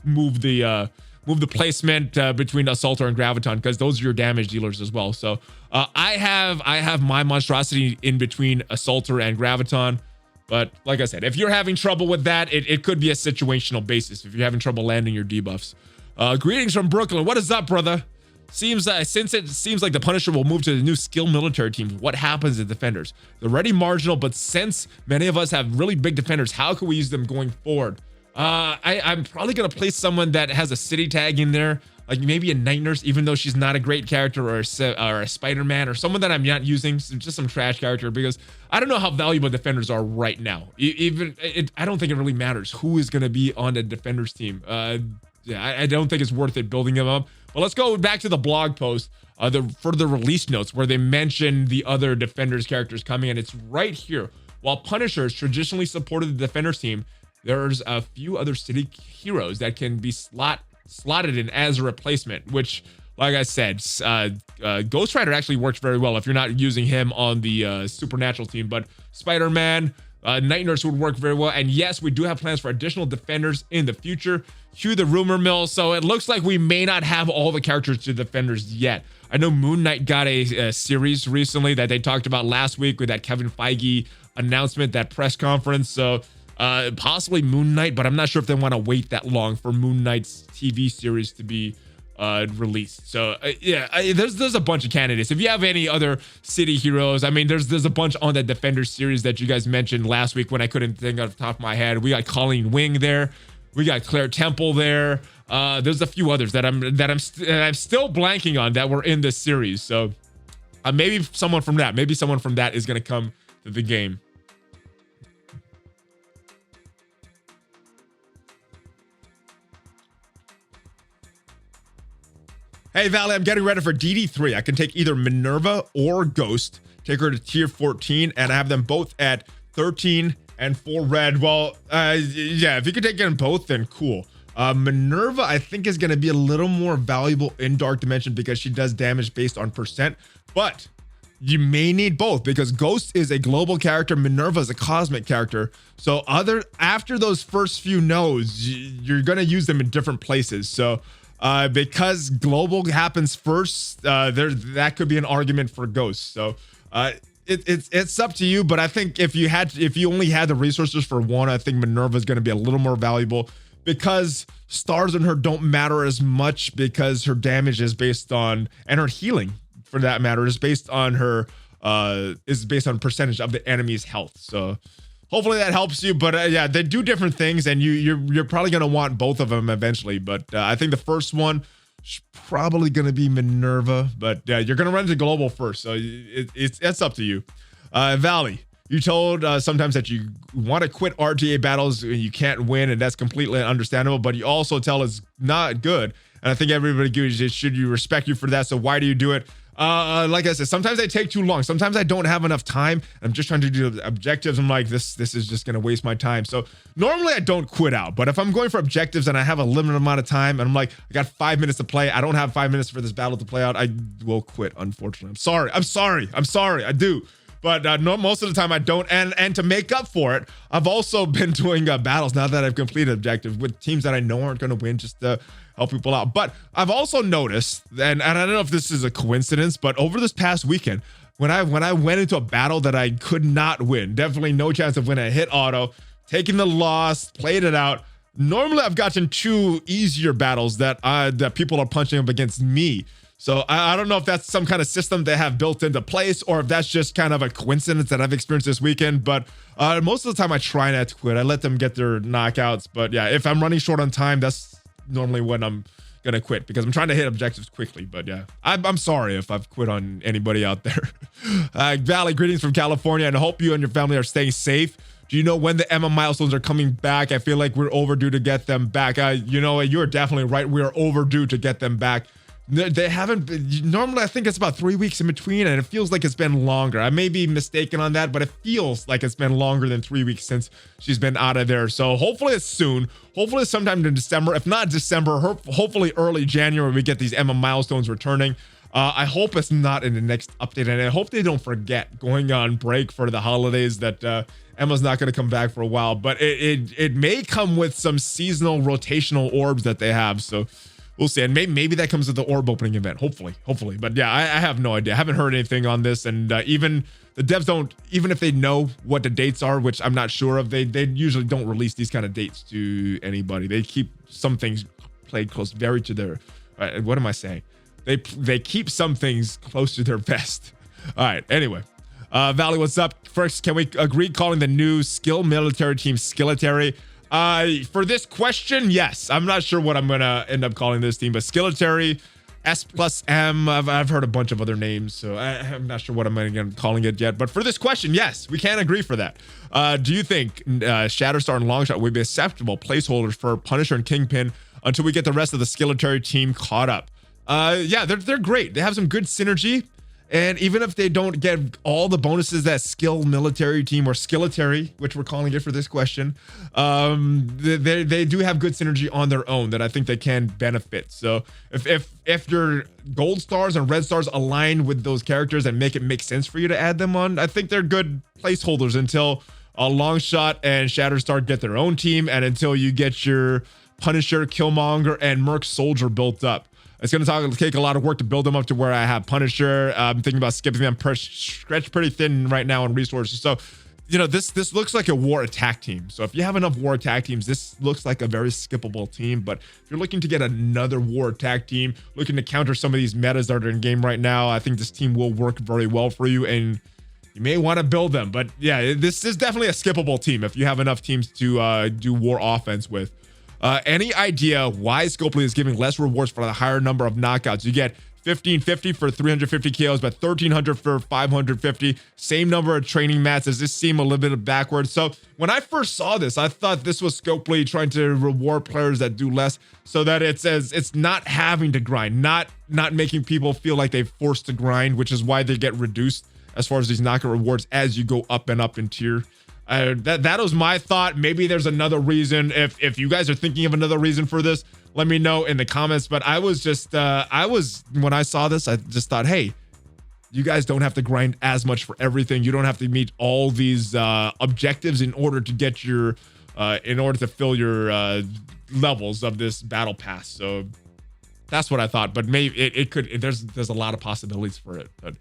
move the placement between Assaulter and Graviton, because those are your damage dealers as well. So I have my monstrosity in between Assaulter and Graviton. But like I said, if you're having trouble with that, it could be a situational basis if you're having trouble landing your debuffs. Greetings from Brooklyn. What is up, brother? Since it seems like the Punisher will move to the new skill military teams, what happens to defenders? They're already marginal, but since many of us have really big defenders, how can we use them going forward? I'm probably going to place someone that has a city tag in there, like maybe a Night Nurse, even though she's not a great character, or a Spider-Man, or someone that I'm not using, just some trash character, because I don't know how valuable defenders are right now. I don't think it really matters who is going to be on the defenders team. Yeah, I don't think it's worth it building them up. But let's go back to the blog post for the release notes, where they mention the other defenders characters coming, and it's right here. While Punishers traditionally supported the defenders team, there's a few other city heroes that can be slotted in as a replacement, which, like I said, Ghost Rider actually works very well if you're not using him on the Supernatural team. But Spider-Man, Night Nurse would work very well. And yes, we do have plans for additional defenders in the future. Cue the rumor mill. So it looks like we may not have all the characters to defenders yet. I know Moon Knight got a series recently that they talked about last week with that Kevin Feige announcement, that press conference. So possibly Moon Knight, but I'm not sure if they want to wait that long for Moon Knight's TV series to be released. So yeah, there's a bunch of candidates. If you have any other city heroes, I mean, there's a bunch on that Defender series that you guys mentioned last week when I couldn't think off the top of my head. We got Colleen Wing there, we got Claire Temple there. There's a few others that I'm still blanking on that were in this series. So maybe someone from that is gonna come to the game. Hey, Valley, I'm getting ready for DD3. I can take either Minerva or Ghost, take her to tier 14, and I have them both at 13 and 4 red. Well, yeah, if you could take them both, then cool. Minerva, I think, is going to be a little more valuable in Dark Dimension because she does damage based on percent, but you may need both because Ghost is a global character, Minerva is a cosmic character. So after those first few nodes, you're going to use them in different places. So because global happens first, that could be an argument for Ghost. So it's up to you, but I think if you only had the resources for one, I think Minerva is going to be a little more valuable because stars on her don't matter as much because her damage is based on, and her healing for that matter is based on her percentage of the enemy's health. So hopefully that helps you, but yeah, they do different things, and you're probably gonna want both of them eventually. But I think the first one is probably gonna be Minerva, but you're gonna run into global first, so it's up to you. Valley, you told sometimes that you want to quit RTA battles and you can't win, and that's completely understandable. But you also tell it's not good, and I think everybody should respect you for that. So why do you do it? Like I said, sometimes they take too long. Sometimes I don't have enough time. I'm just trying to do the objectives. I'm like, this is just gonna waste my time. So normally I don't quit out, but if I'm going for objectives and I have a limited amount of time and I'm like, I got 5 minutes to play, I don't have 5 minutes for this battle to play out, I will quit, unfortunately. I'm sorry, I do. But no, most of the time I don't, and to make up for it, I've also been doing battles now that I've completed objectives with teams that I know aren't going to win, just to help people out. But I've also noticed, and I don't know if this is a coincidence, but over this past weekend, when I went into a battle that I could not win, definitely no chance of winning, I hit auto, taking the loss, played it out. Normally I've gotten 2 easier battles that people are punching up against me. So I don't know if that's some kind of system they have built into place or if that's just kind of a coincidence that I've experienced this weekend. But most of the time I try not to quit. I let them get their knockouts. But yeah, if I'm running short on time, that's normally when I'm going to quit because I'm trying to hit objectives quickly. But yeah, I'm sorry if I've quit on anybody out there. Valley, greetings from California, and I hope you and your family are staying safe. Do you know when the Emma milestones are coming back? I feel like we're overdue to get them back. You know, you're definitely right. We are overdue to get them back. They haven't been, normally I think it's about 3 weeks in between, and it feels like it's been longer. I may be mistaken on that, but it feels like it's been longer than 3 weeks since she's been out of there. So hopefully it's soon. Hopefully it's sometime in December. If not December, hopefully early January we get these Emma milestones returning. I hope it's not in the next update, and I hope they don't forget going on break for the holidays that Emma's not going to come back for a while. But it may come with some seasonal rotational orbs that they have. So we'll see, and maybe that comes with the orb opening event. Hopefully. But yeah, I have no idea. I haven't heard anything on this, and even the devs don't. Even if they know what the dates are, which I'm not sure of, they usually don't release these kind of dates to anybody. They keep some things played close, very to their. What am I saying? They keep some things close to their vest. All right. Anyway, Valley, what's up? First, can we agree calling the new skill military team Skillitary? For this question, yes. I'm not sure what I'm gonna end up calling this team, but Skillitary, S+M. I've heard a bunch of other names, so I'm not sure what I'm gonna end up calling it yet. But for this question, yes, we can agree for that. Do you think Shatterstar and Longshot would be acceptable placeholders for Punisher and Kingpin until we get the rest of the Skillitary team caught up? Yeah, they're great. They have some good synergy. And even if they don't get all the bonuses that skill military team or Skillitary, which we're calling it for this question, they do have good synergy on their own that I think they can benefit. So if your gold stars and red stars align with those characters and make it make sense for you to add them on, I think they're good placeholders until Longshot and Shatterstar get their own team, and until you get your Punisher, Killmonger, and Merc Soldier built up. It's going to take a lot of work to build them up to where I have Punisher. I'm thinking about skipping them, stretched pretty thin right now on resources. So you know, this looks like a war attack team. So if you have enough war attack teams, this looks like a very skippable team. But if you're looking to get another war attack team, looking to counter some of these metas that are in game right now, I think this team will work very well for you, and you may want to build them. But yeah, this is definitely a skippable team if you have enough teams to do war offense with. Any idea why Skillitary is giving less rewards for the higher number of knockouts? You get 1550 for 350 KOs, but 1300 for 550. Same number of training mats. Does this seem a little bit backwards? So when I first saw this, I thought this was Skillitary trying to reward players that do less, so that it's not having to grind, not making people feel like they're forced to grind, which is why they get reduced as far as these knockout rewards as you go up and up in tier. That was my thought. Maybe there's another reason. If you guys are thinking of another reason for this, let me know in the comments. But I was just, when I saw this, I just thought, hey, you guys don't have to grind as much for everything. You don't have to meet all these objectives in order to get your, in order to fill your levels of this battle pass. So that's what I thought. But maybe it could. There's a lot of possibilities for it. But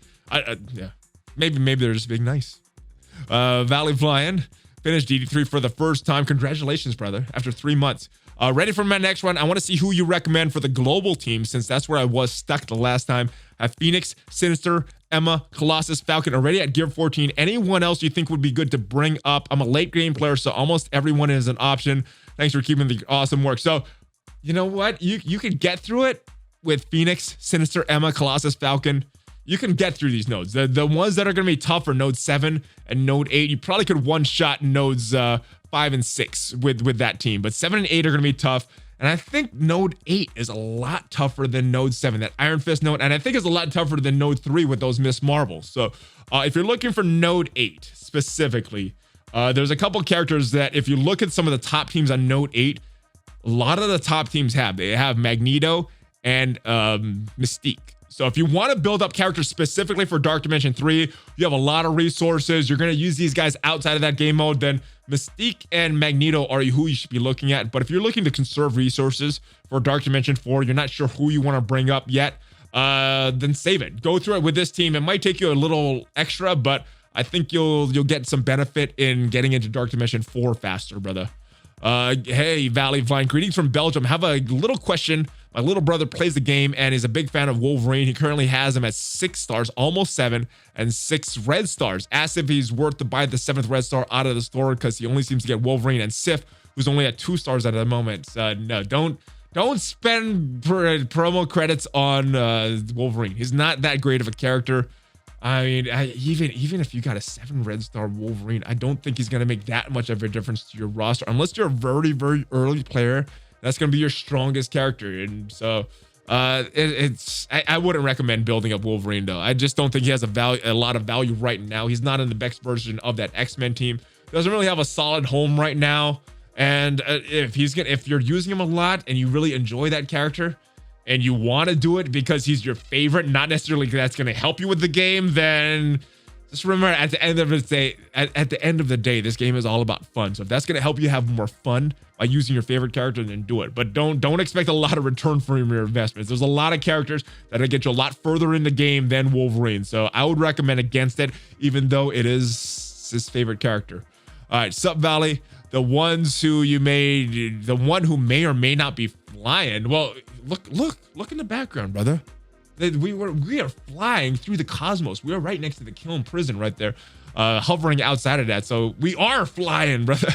yeah, maybe they're just being nice. ValleyFlyin finished DD3 for the first time. Congratulations, brother, after 3 months. Ready for my next one. I want to see who you recommend for the global team, since that's where I was stuck the last time. I have Phoenix, Sinister, Emma, Colossus, Falcon already at gear 14. Anyone else you think would be good to bring up? I'm a late game player, so almost everyone is an option. Thanks for keeping the awesome work. So you know what? You could get through it with Phoenix, Sinister, Emma, Colossus, Falcon. You can get through these nodes. The ones that are going to be tough are node 7 and node 8. You probably could one-shot nodes 5 and 6 with that team. But 7 and 8 are going to be tough. And I think node 8 is a lot tougher than node 7, that Iron Fist node. And I think it's a lot tougher than node 3 with those Miss Marvels. So if you're looking for node 8 specifically, there's a couple characters that if you look at some of the top teams on node 8, a lot of the top teams they have Magneto and Mystique. So if you want to build up characters specifically for Dark Dimension 3, you have a lot of resources. You're going to use these guys outside of that game mode, then Mystique and Magneto are who you should be looking at. But if you're looking to conserve resources for Dark Dimension 4, you're not sure who you want to bring up yet, then save it. Go through it with this team. It might take you a little extra, but I think you'll get some benefit in getting into Dark Dimension 4 faster, brother. Hey, ValleyFlyin, greetings from Belgium. Have a little question. My little brother plays the game and is a big fan of Wolverine. He currently has him at 6 stars, almost 7, and 6 red stars. Asked if he's worth to buy the 7th red star out of the store because he only seems to get Wolverine and Sif, who's only at 2 stars at the moment. No, don't spend promo credits on Wolverine. He's not that great of a character. I mean, even if you got a 7 red star Wolverine, I don't think he's going to make that much of a difference to your roster unless you're a very, very early player. That's going to be your strongest character. And so I wouldn't recommend building up Wolverine, though. I just don't think he has a lot of value right now. He's not in the best version of that X-Men team. Doesn't really have a solid home right now. And if you're using him a lot and you really enjoy that character and you want to do it because he's your favorite, not necessarily that's going to help you with the game, then just remember at the end of the day, this game is all about fun. So if that's going to help you have more fun by using your favorite character, then do it. But don't expect a lot of return from your investments. There's a lot of characters that will get you a lot further in the game than Wolverine. So I would recommend against it, even though it is his favorite character. All right, Sup Valley, the one who may or may not be flying. Well, look in the background, brother. We are flying through the cosmos. We are right next to the Kiln prison right there, hovering outside of that. So we are flying, brother.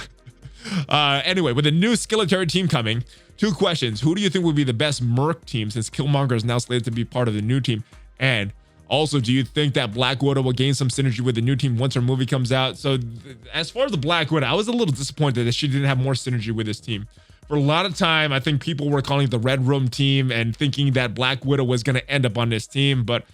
Anyway, with a new Skillitary team coming, 2 questions. Who do you think would be the best Merc team, since Killmonger is now slated to be part of the new team? And also, do you think that Black Widow will gain some synergy with the new team once her movie comes out? So as far as the Black Widow, I was a little disappointed that she didn't have more synergy with this team. For a lot of time, I think people were calling it the Red Room team and thinking that Black Widow was going to end up on this team, but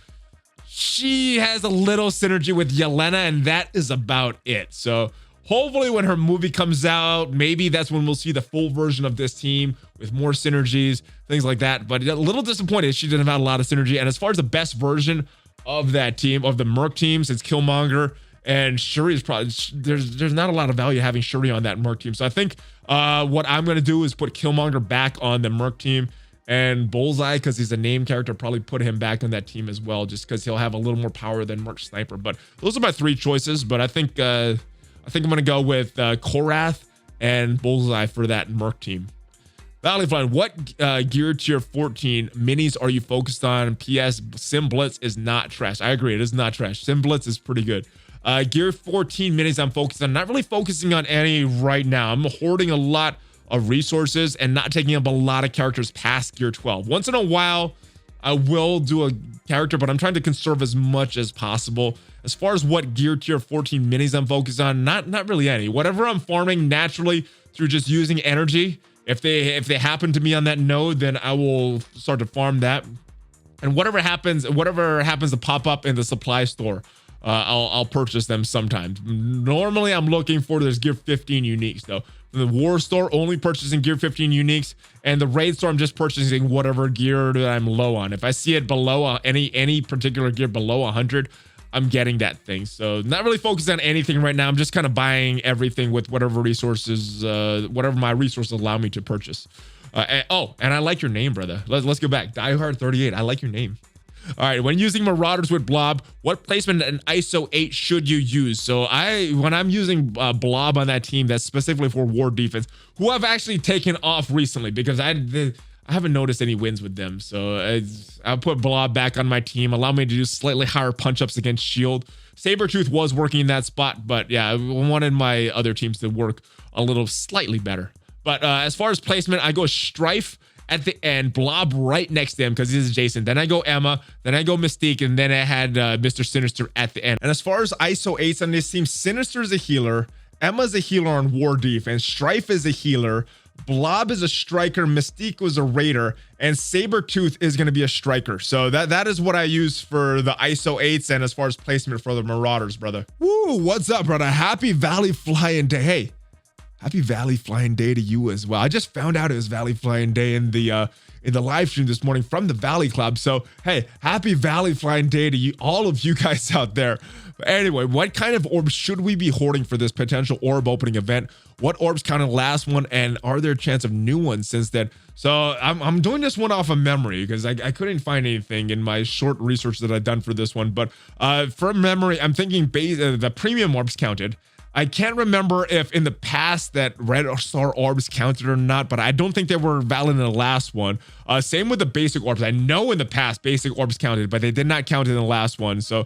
she has a little synergy with Yelena, and that is about it. So hopefully when her movie comes out, maybe that's when we'll see the full version of this team with more synergies, things like that. But a little disappointed she didn't have a lot of synergy. And as far as the best version of that team, of the Merc team, since Killmonger and Shuri is probably, there's not a lot of value having Shuri on that Merc team. So I think what I'm going to do is put Killmonger back on the Merc team, and Bullseye, because he's a name character, probably put him back on that team as well, just because he'll have a little more power than Merc Sniper. But those are my 3 choices. But I think I think I'm going to go with Korath and Bullseye for that Merc team. ValleyFlyin, what gear tier 14 minis are you focused on? PS, Sim Blitz is not trash. I agree, it is not trash. Sim Blitz is pretty good. Gear 14 minis I'm focused on. Not really focusing on any right now. I'm hoarding a lot of resources and not taking up a lot of characters past gear 12. Once in a while, I will do a character, but I'm trying to conserve as much as possible. As far as what gear tier 14 minis I'm focused on, not really any. Whatever I'm farming naturally through just using energy, if they happen to be on that node, then I will start to farm that. And whatever happens to pop up in the supply store, I'll purchase them sometimes. Normally, I'm looking for this gear 15 uniques though. From the war store, only purchasing gear 15 uniques, and the raid store, I'm just purchasing whatever gear that I'm low on. If I see it below any particular gear below 100, I'm getting that thing. So not really focused on anything right now. I'm just kind of buying everything with whatever resources, whatever my resources allow me to purchase. And I like your name, brother. Let's go back. Diehard38. I like your name. All right, when using Marauders with Blob, what placement and ISO 8 should you use? So when I'm using Blob on that team, that's specifically for war defense, who I've actually taken off recently because I haven't noticed any wins with them. So I'll put Blob back on my team, allow me to do slightly higher punch-ups against shield. Sabretooth was working in that spot, but yeah, I wanted my other teams to work a little slightly better. But as far as placement, I go Strife at the end, Blob right next to him because he's adjacent. Then I go Emma, then I go Mystique, and then I had Mr. Sinister at the end. And as far as ISO 8s on this team, Sinister is a healer, Emma's a healer on war defense, Strife is a healer, Blob is a striker, Mystique was a raider, and Sabretooth is going to be a striker. So that is what I use for the ISO 8s and as far as placement for the Marauders, brother. Woo, what's up, brother? Happy ValleyFlyin Day. Hey, happy ValleyFlyin Day to you as well. I just found out it was ValleyFlyin Day in the live stream this morning from the Valley Club. So hey, happy ValleyFlyin Day to you, all of you guys out there. But anyway, what kind of orbs should we be hoarding for this potential orb opening event? What orbs counted last one, and are there a chance of new ones since then? So I'm doing this one off of memory because I couldn't find anything in my short research that I've done for this one. But from memory, I'm thinking the premium orbs counted. I can't remember if in the past that red star orbs counted or not, but I don't think they were valid in the last one. Same with the basic orbs. I know in the past basic orbs counted, but they did not count in the last one. So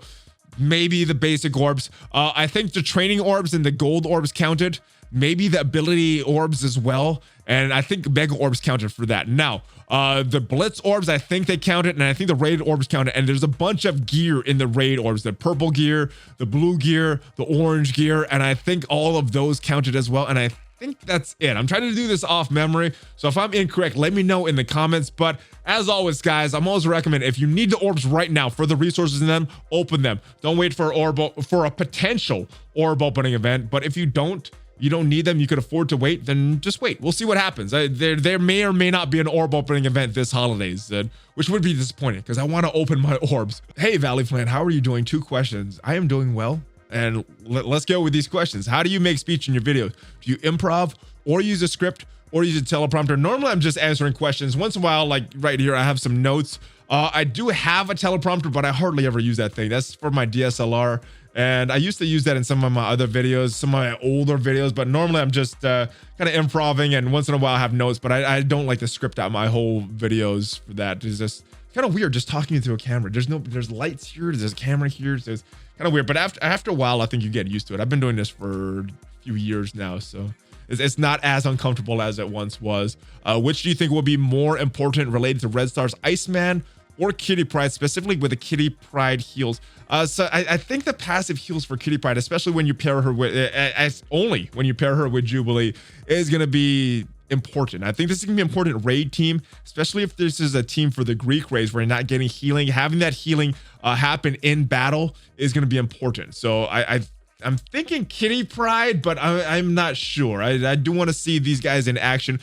maybe the basic orbs. I think the training orbs and the gold orbs counted. Maybe the ability orbs as well. And I think mega orbs counted for that. Now, the Blitz orbs, I think they counted, and I think the raid orbs counted. And there's a bunch of gear in the raid orbs, the purple gear, the blue gear, the orange gear, and I think all of those counted as well. And I think that's it. I'm trying to do this off memory, so if I'm incorrect, let me know in the comments. But as always, guys, I'm always recommend if you need the orbs right now for the resources in them, open them. Don't wait for a potential orb opening event. But if you don't need them, you could afford to wait, then just wait. We'll see what happens. There may or may not be an orb opening event this holidays, which would be disappointing because I want to open my orbs. Hey, ValleyFlyin, how are you doing? 2 questions. I am doing well. And let's go with these questions. How do you make speech in your videos? Do you improv or use a script or use a teleprompter? Normally, I'm just answering questions. Once in a while, like right here, I have some notes. I do have a teleprompter, but I hardly ever use that thing. That's for my DSLR. And I used to use that in some of my other videos, some of my older videos, but normally I'm just kind of improving, and once in a while I have notes, but I don't like to script out my whole videos for that. It's just kind of weird just talking into a camera. There's lights here, there's a camera here, so it's kind of weird, but after a while, I think you get used to it. I've been doing this for a few years now, so it's not as uncomfortable as it once was. Which do you think will be more important related to Red Star's Iceman or Kitty Pryde, specifically with the Kitty Pryde heals? So I think the passive heals for Kitty Pryde, especially when you pair her with, only when you pair her with Jubilee, is going to be important. I think this is going to be an important raid team, especially if this is a team for the Greek raids where you're not getting healing. Having that healing happen in battle is going to be important. So I'm thinking Kitty Pryde, but I'm not sure. I do want to see these guys in action,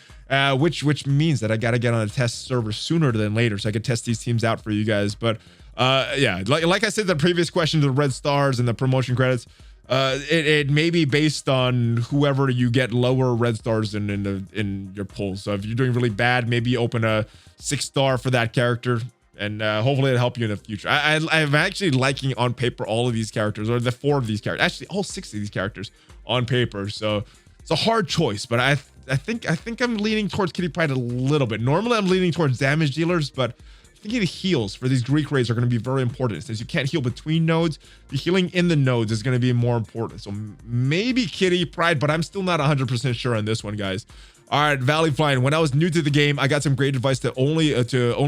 which means that I got to get on a test server sooner than later so I could test these teams out for you guys. But yeah, like I said, the previous question to the Red Stars and the promotion credits, it may be based on whoever you get lower Red Stars in your polls. So if you're doing really bad, maybe open a 6-star for that character, and hopefully it'll help you in the future. I'm actually liking on paper all of these characters, or the 4 of these characters. Actually, all 6 of these characters on paper. So it's a hard choice, but I think I'm leaning towards Kitty Pryde a little bit. Normally I'm leaning towards damage dealers, but I think the heals for these Greek raids are going to be very important. Since you can't heal between nodes, the healing in the nodes is going to be more important. So maybe Kitty Pryde, but I'm still not 100% sure on this one, guys. All right, ValleyFlyin. When I was new to the game, I got some great advice to only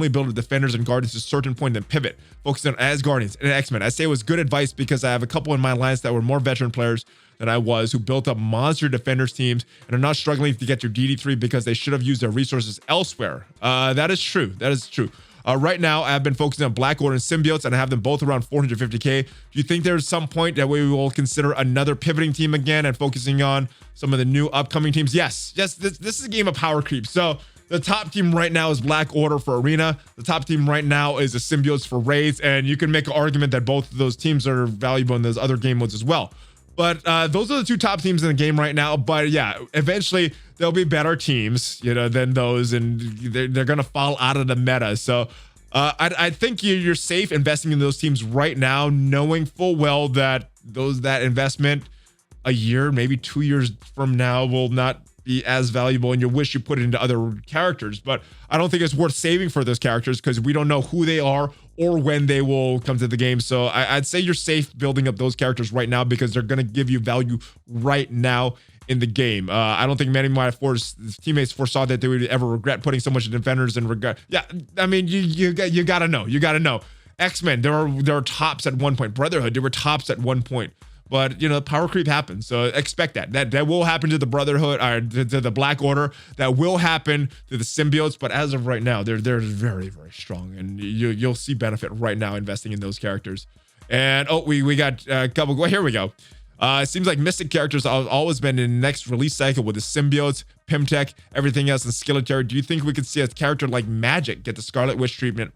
build the defenders and guardians to a certain point, then pivot, focus on as guardians and X-Men. I say it was good advice because I have a couple in my alliance that were more veteran players than I was, who built up monster defenders teams and are not struggling to get your DD3 because they should have used their resources elsewhere. That is true. That is true. Right now, I've been focusing on Black Order and Symbiotes, and I have them both around 450k. Do you think there's some point that we will consider another pivoting team again and focusing on some of the new upcoming teams? Yes. This is a game of power creep. So the top team right now is Black Order for Arena. The top team right now is the Symbiotes for Raids, and you can make an argument that both of those teams are valuable in those other game modes as well. But those are the two top teams in the game right now. But yeah, eventually there'll be better teams, than those, and they're gonna fall out of the meta. So I think you're safe investing in those teams right now, knowing full well that that investment a year, maybe 2 years from now, will not be as valuable, and you wish you put it into other characters. But I don't think it's worth saving for those characters because we don't know who they are or when they will come to the game. So I'd say you're safe building up those characters right now because they're going to give you value right now in the game. I don't think many of my teammates foresaw that they would ever regret putting so much defenders and regret. Yeah, I mean, you got to know. You got to know. X-Men, there are tops at one point. Brotherhood, there were tops at one point. But, power creep happens. So expect that. That will happen to the Brotherhood, or to the Black Order. That will happen to the Symbiotes. But as of right now, they're very, very strong. And you'll see benefit right now investing in those characters. And, we got a couple. Well, here we go. It seems like Mystic characters have always been in the next release cycle with the Symbiotes, Pimtech, everything else in Skillitary. Do you think we could see a character like Magic get the Scarlet Witch treatment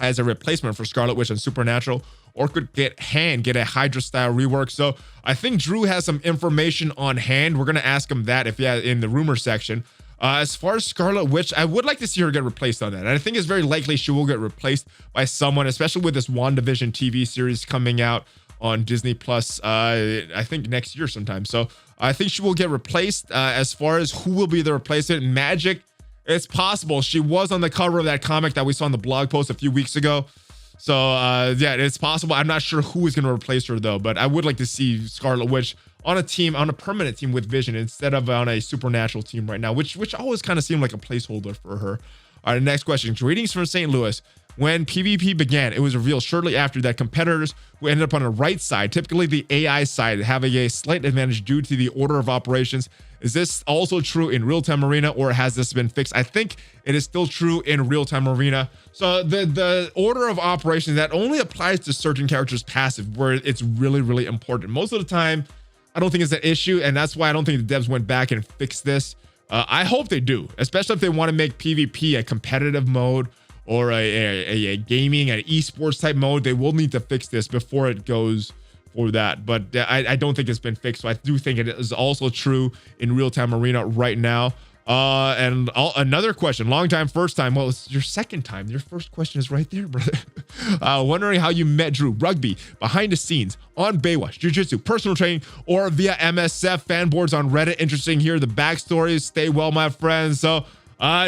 as a replacement for Scarlet Witch and Supernatural, or could get a Hydra style rework? So I think Drew has some information on hand. We're going to ask him that in the rumor section. As far as Scarlet Witch, I would like to see her get replaced on that. And I think it's very likely she will get replaced by someone, especially with this WandaVision TV series coming out on Disney Plus, I think next year sometime. So I think she will get replaced. As far as who will be the replacement, Magic, it's possible. She was on the cover of that comic that we saw in the blog post a few weeks ago. So yeah, it's possible. I'm not sure who is going to replace her though, but I would like to see Scarlet Witch on a permanent team with Vision instead of on a Supernatural team right now, which always kind of seemed like a placeholder for her. All right, next question. Greetings from St. Louis. When PvP began, it was revealed shortly after that competitors who ended up on the right side, typically the AI side, having a slight advantage due to the order of operations. Is this also true in real-time arena, or has this been fixed? I think it is still true in real-time arena. So the order of operations, that only applies to certain characters' passive, where it's really, really important. Most of the time, I don't think it's an issue, and that's why I don't think the devs went back and fixed this. I hope they do, especially if they want to make PvP a competitive mode or a gaming, an esports type mode. They will need to fix this before it goes for that. But I don't think it's been fixed. So I do think it is also true in real-time arena right now. And another question, long time, first time. Well, it's your second time. Your first question is right there, brother. Wondering how you met Drew. Rugby, behind the scenes, on Baywatch, Jiu-Jitsu, personal training, or via MSF, fan boards on Reddit. Interesting here, the backstories. Stay well, my friends. So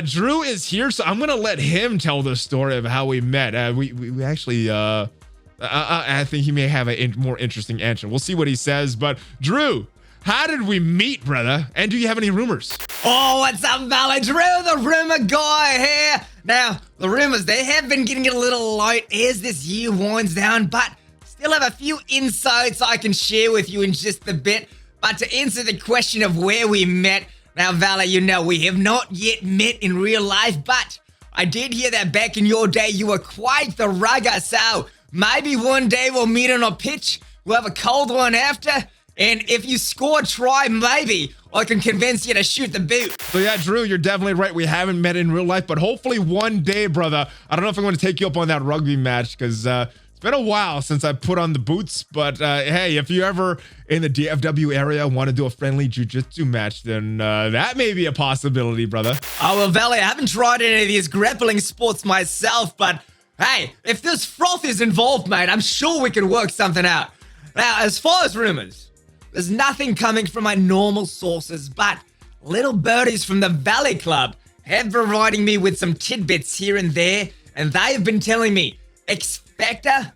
Drew is here, so I'm gonna let him tell the story of how we met. We actually I think he may have a more interesting answer. We'll see what he says. But Drew, how did we meet, brother? And do you have any rumors? Oh, what's up, Valley? Drew, the rumor guy here. Now, the rumors, they have been getting a little light as this year winds down, but still have a few insights I can share with you in just a bit. But to answer the question of where we met, now, Valley, we have not yet met in real life, but I did hear that back in your day, you were quite the rugger, so maybe one day we'll meet on a pitch, we'll have a cold one after, and if you score try, maybe I can convince you to shoot the boot. So yeah, Drew, you're definitely right. We haven't met in real life, but hopefully one day, brother. I don't know if I'm going to take you up on that rugby match, because it's been a while since I put on the boots, but hey, if you ever in the DFW area want to do a friendly jiu-jitsu match, then that may be a possibility, brother. Oh, well, Valley, I haven't tried any of these grappling sports myself, but hey, if this froth is involved, mate, I'm sure we can work something out. Now, as far as rumors, there's nothing coming from my normal sources, but little birdies from the Valley Club have been providing me with some tidbits here and there, and they have been telling me, Expector,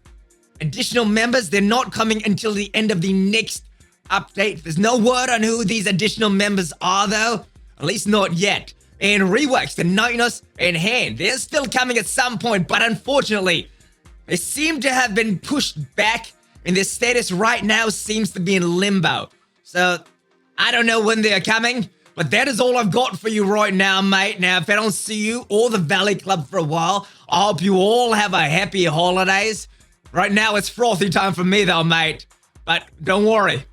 additional members, they're not coming until the end of the next update. There's no word on who these additional members are though, at least not yet. And reworks, the Nightness and Hand, they're still coming at some point, but unfortunately, they seem to have been pushed back, and their status right now seems to be in limbo. So, I don't know when they're coming, but that is all I've got for you right now, mate. Now, if I don't see you or the Valley Club for a while, I hope you all have a happy holidays. Right now, it's frothy time for me though, mate. But don't worry,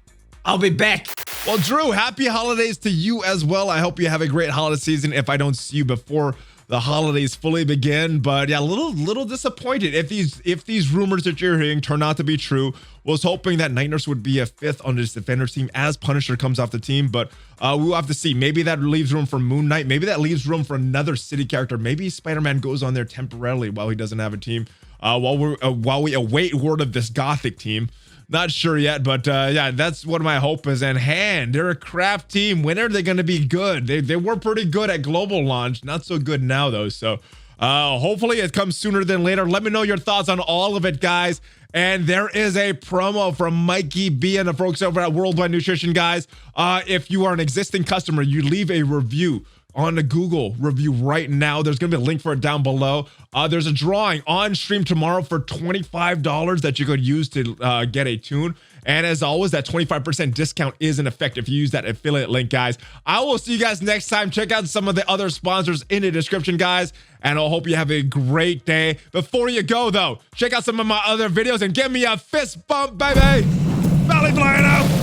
I'll be back. Well, Drew, happy holidays to you as well. I hope you have a great holiday season if I don't see you before the holidays fully begin. But yeah, a little disappointed if these rumors that you're hearing turn out to be true. Was hoping that Night Nurse would be a 5th on this Defenders team as Punisher comes off the team, but we'll have to see. Maybe that leaves room for Moon Knight. Maybe that leaves room for another city character. Maybe Spider-Man goes on there temporarily while he doesn't have a team. While we await word of this Gothic team. Not sure yet, but yeah, that's what my hope is. And Hand, they're a crap team. When are they going to be good? They were pretty good at global launch. Not so good now, though. So hopefully it comes sooner than later. Let me know your thoughts on all of it, guys. And there is a promo from Mikey B and the folks over at Worldwide Nutrition, guys. If you are an existing customer, you leave a review on the Google review right now. There's going to be a link for it down below. There's a drawing on stream tomorrow for $25 that you could use to get a tune. And as always, that 25% discount is in effect if you use that affiliate link, guys. I will see you guys next time. Check out some of the other sponsors in the description, guys. And I hope you have a great day. Before you go, though, check out some of my other videos and give me a fist bump, baby. ValleyFlyin out.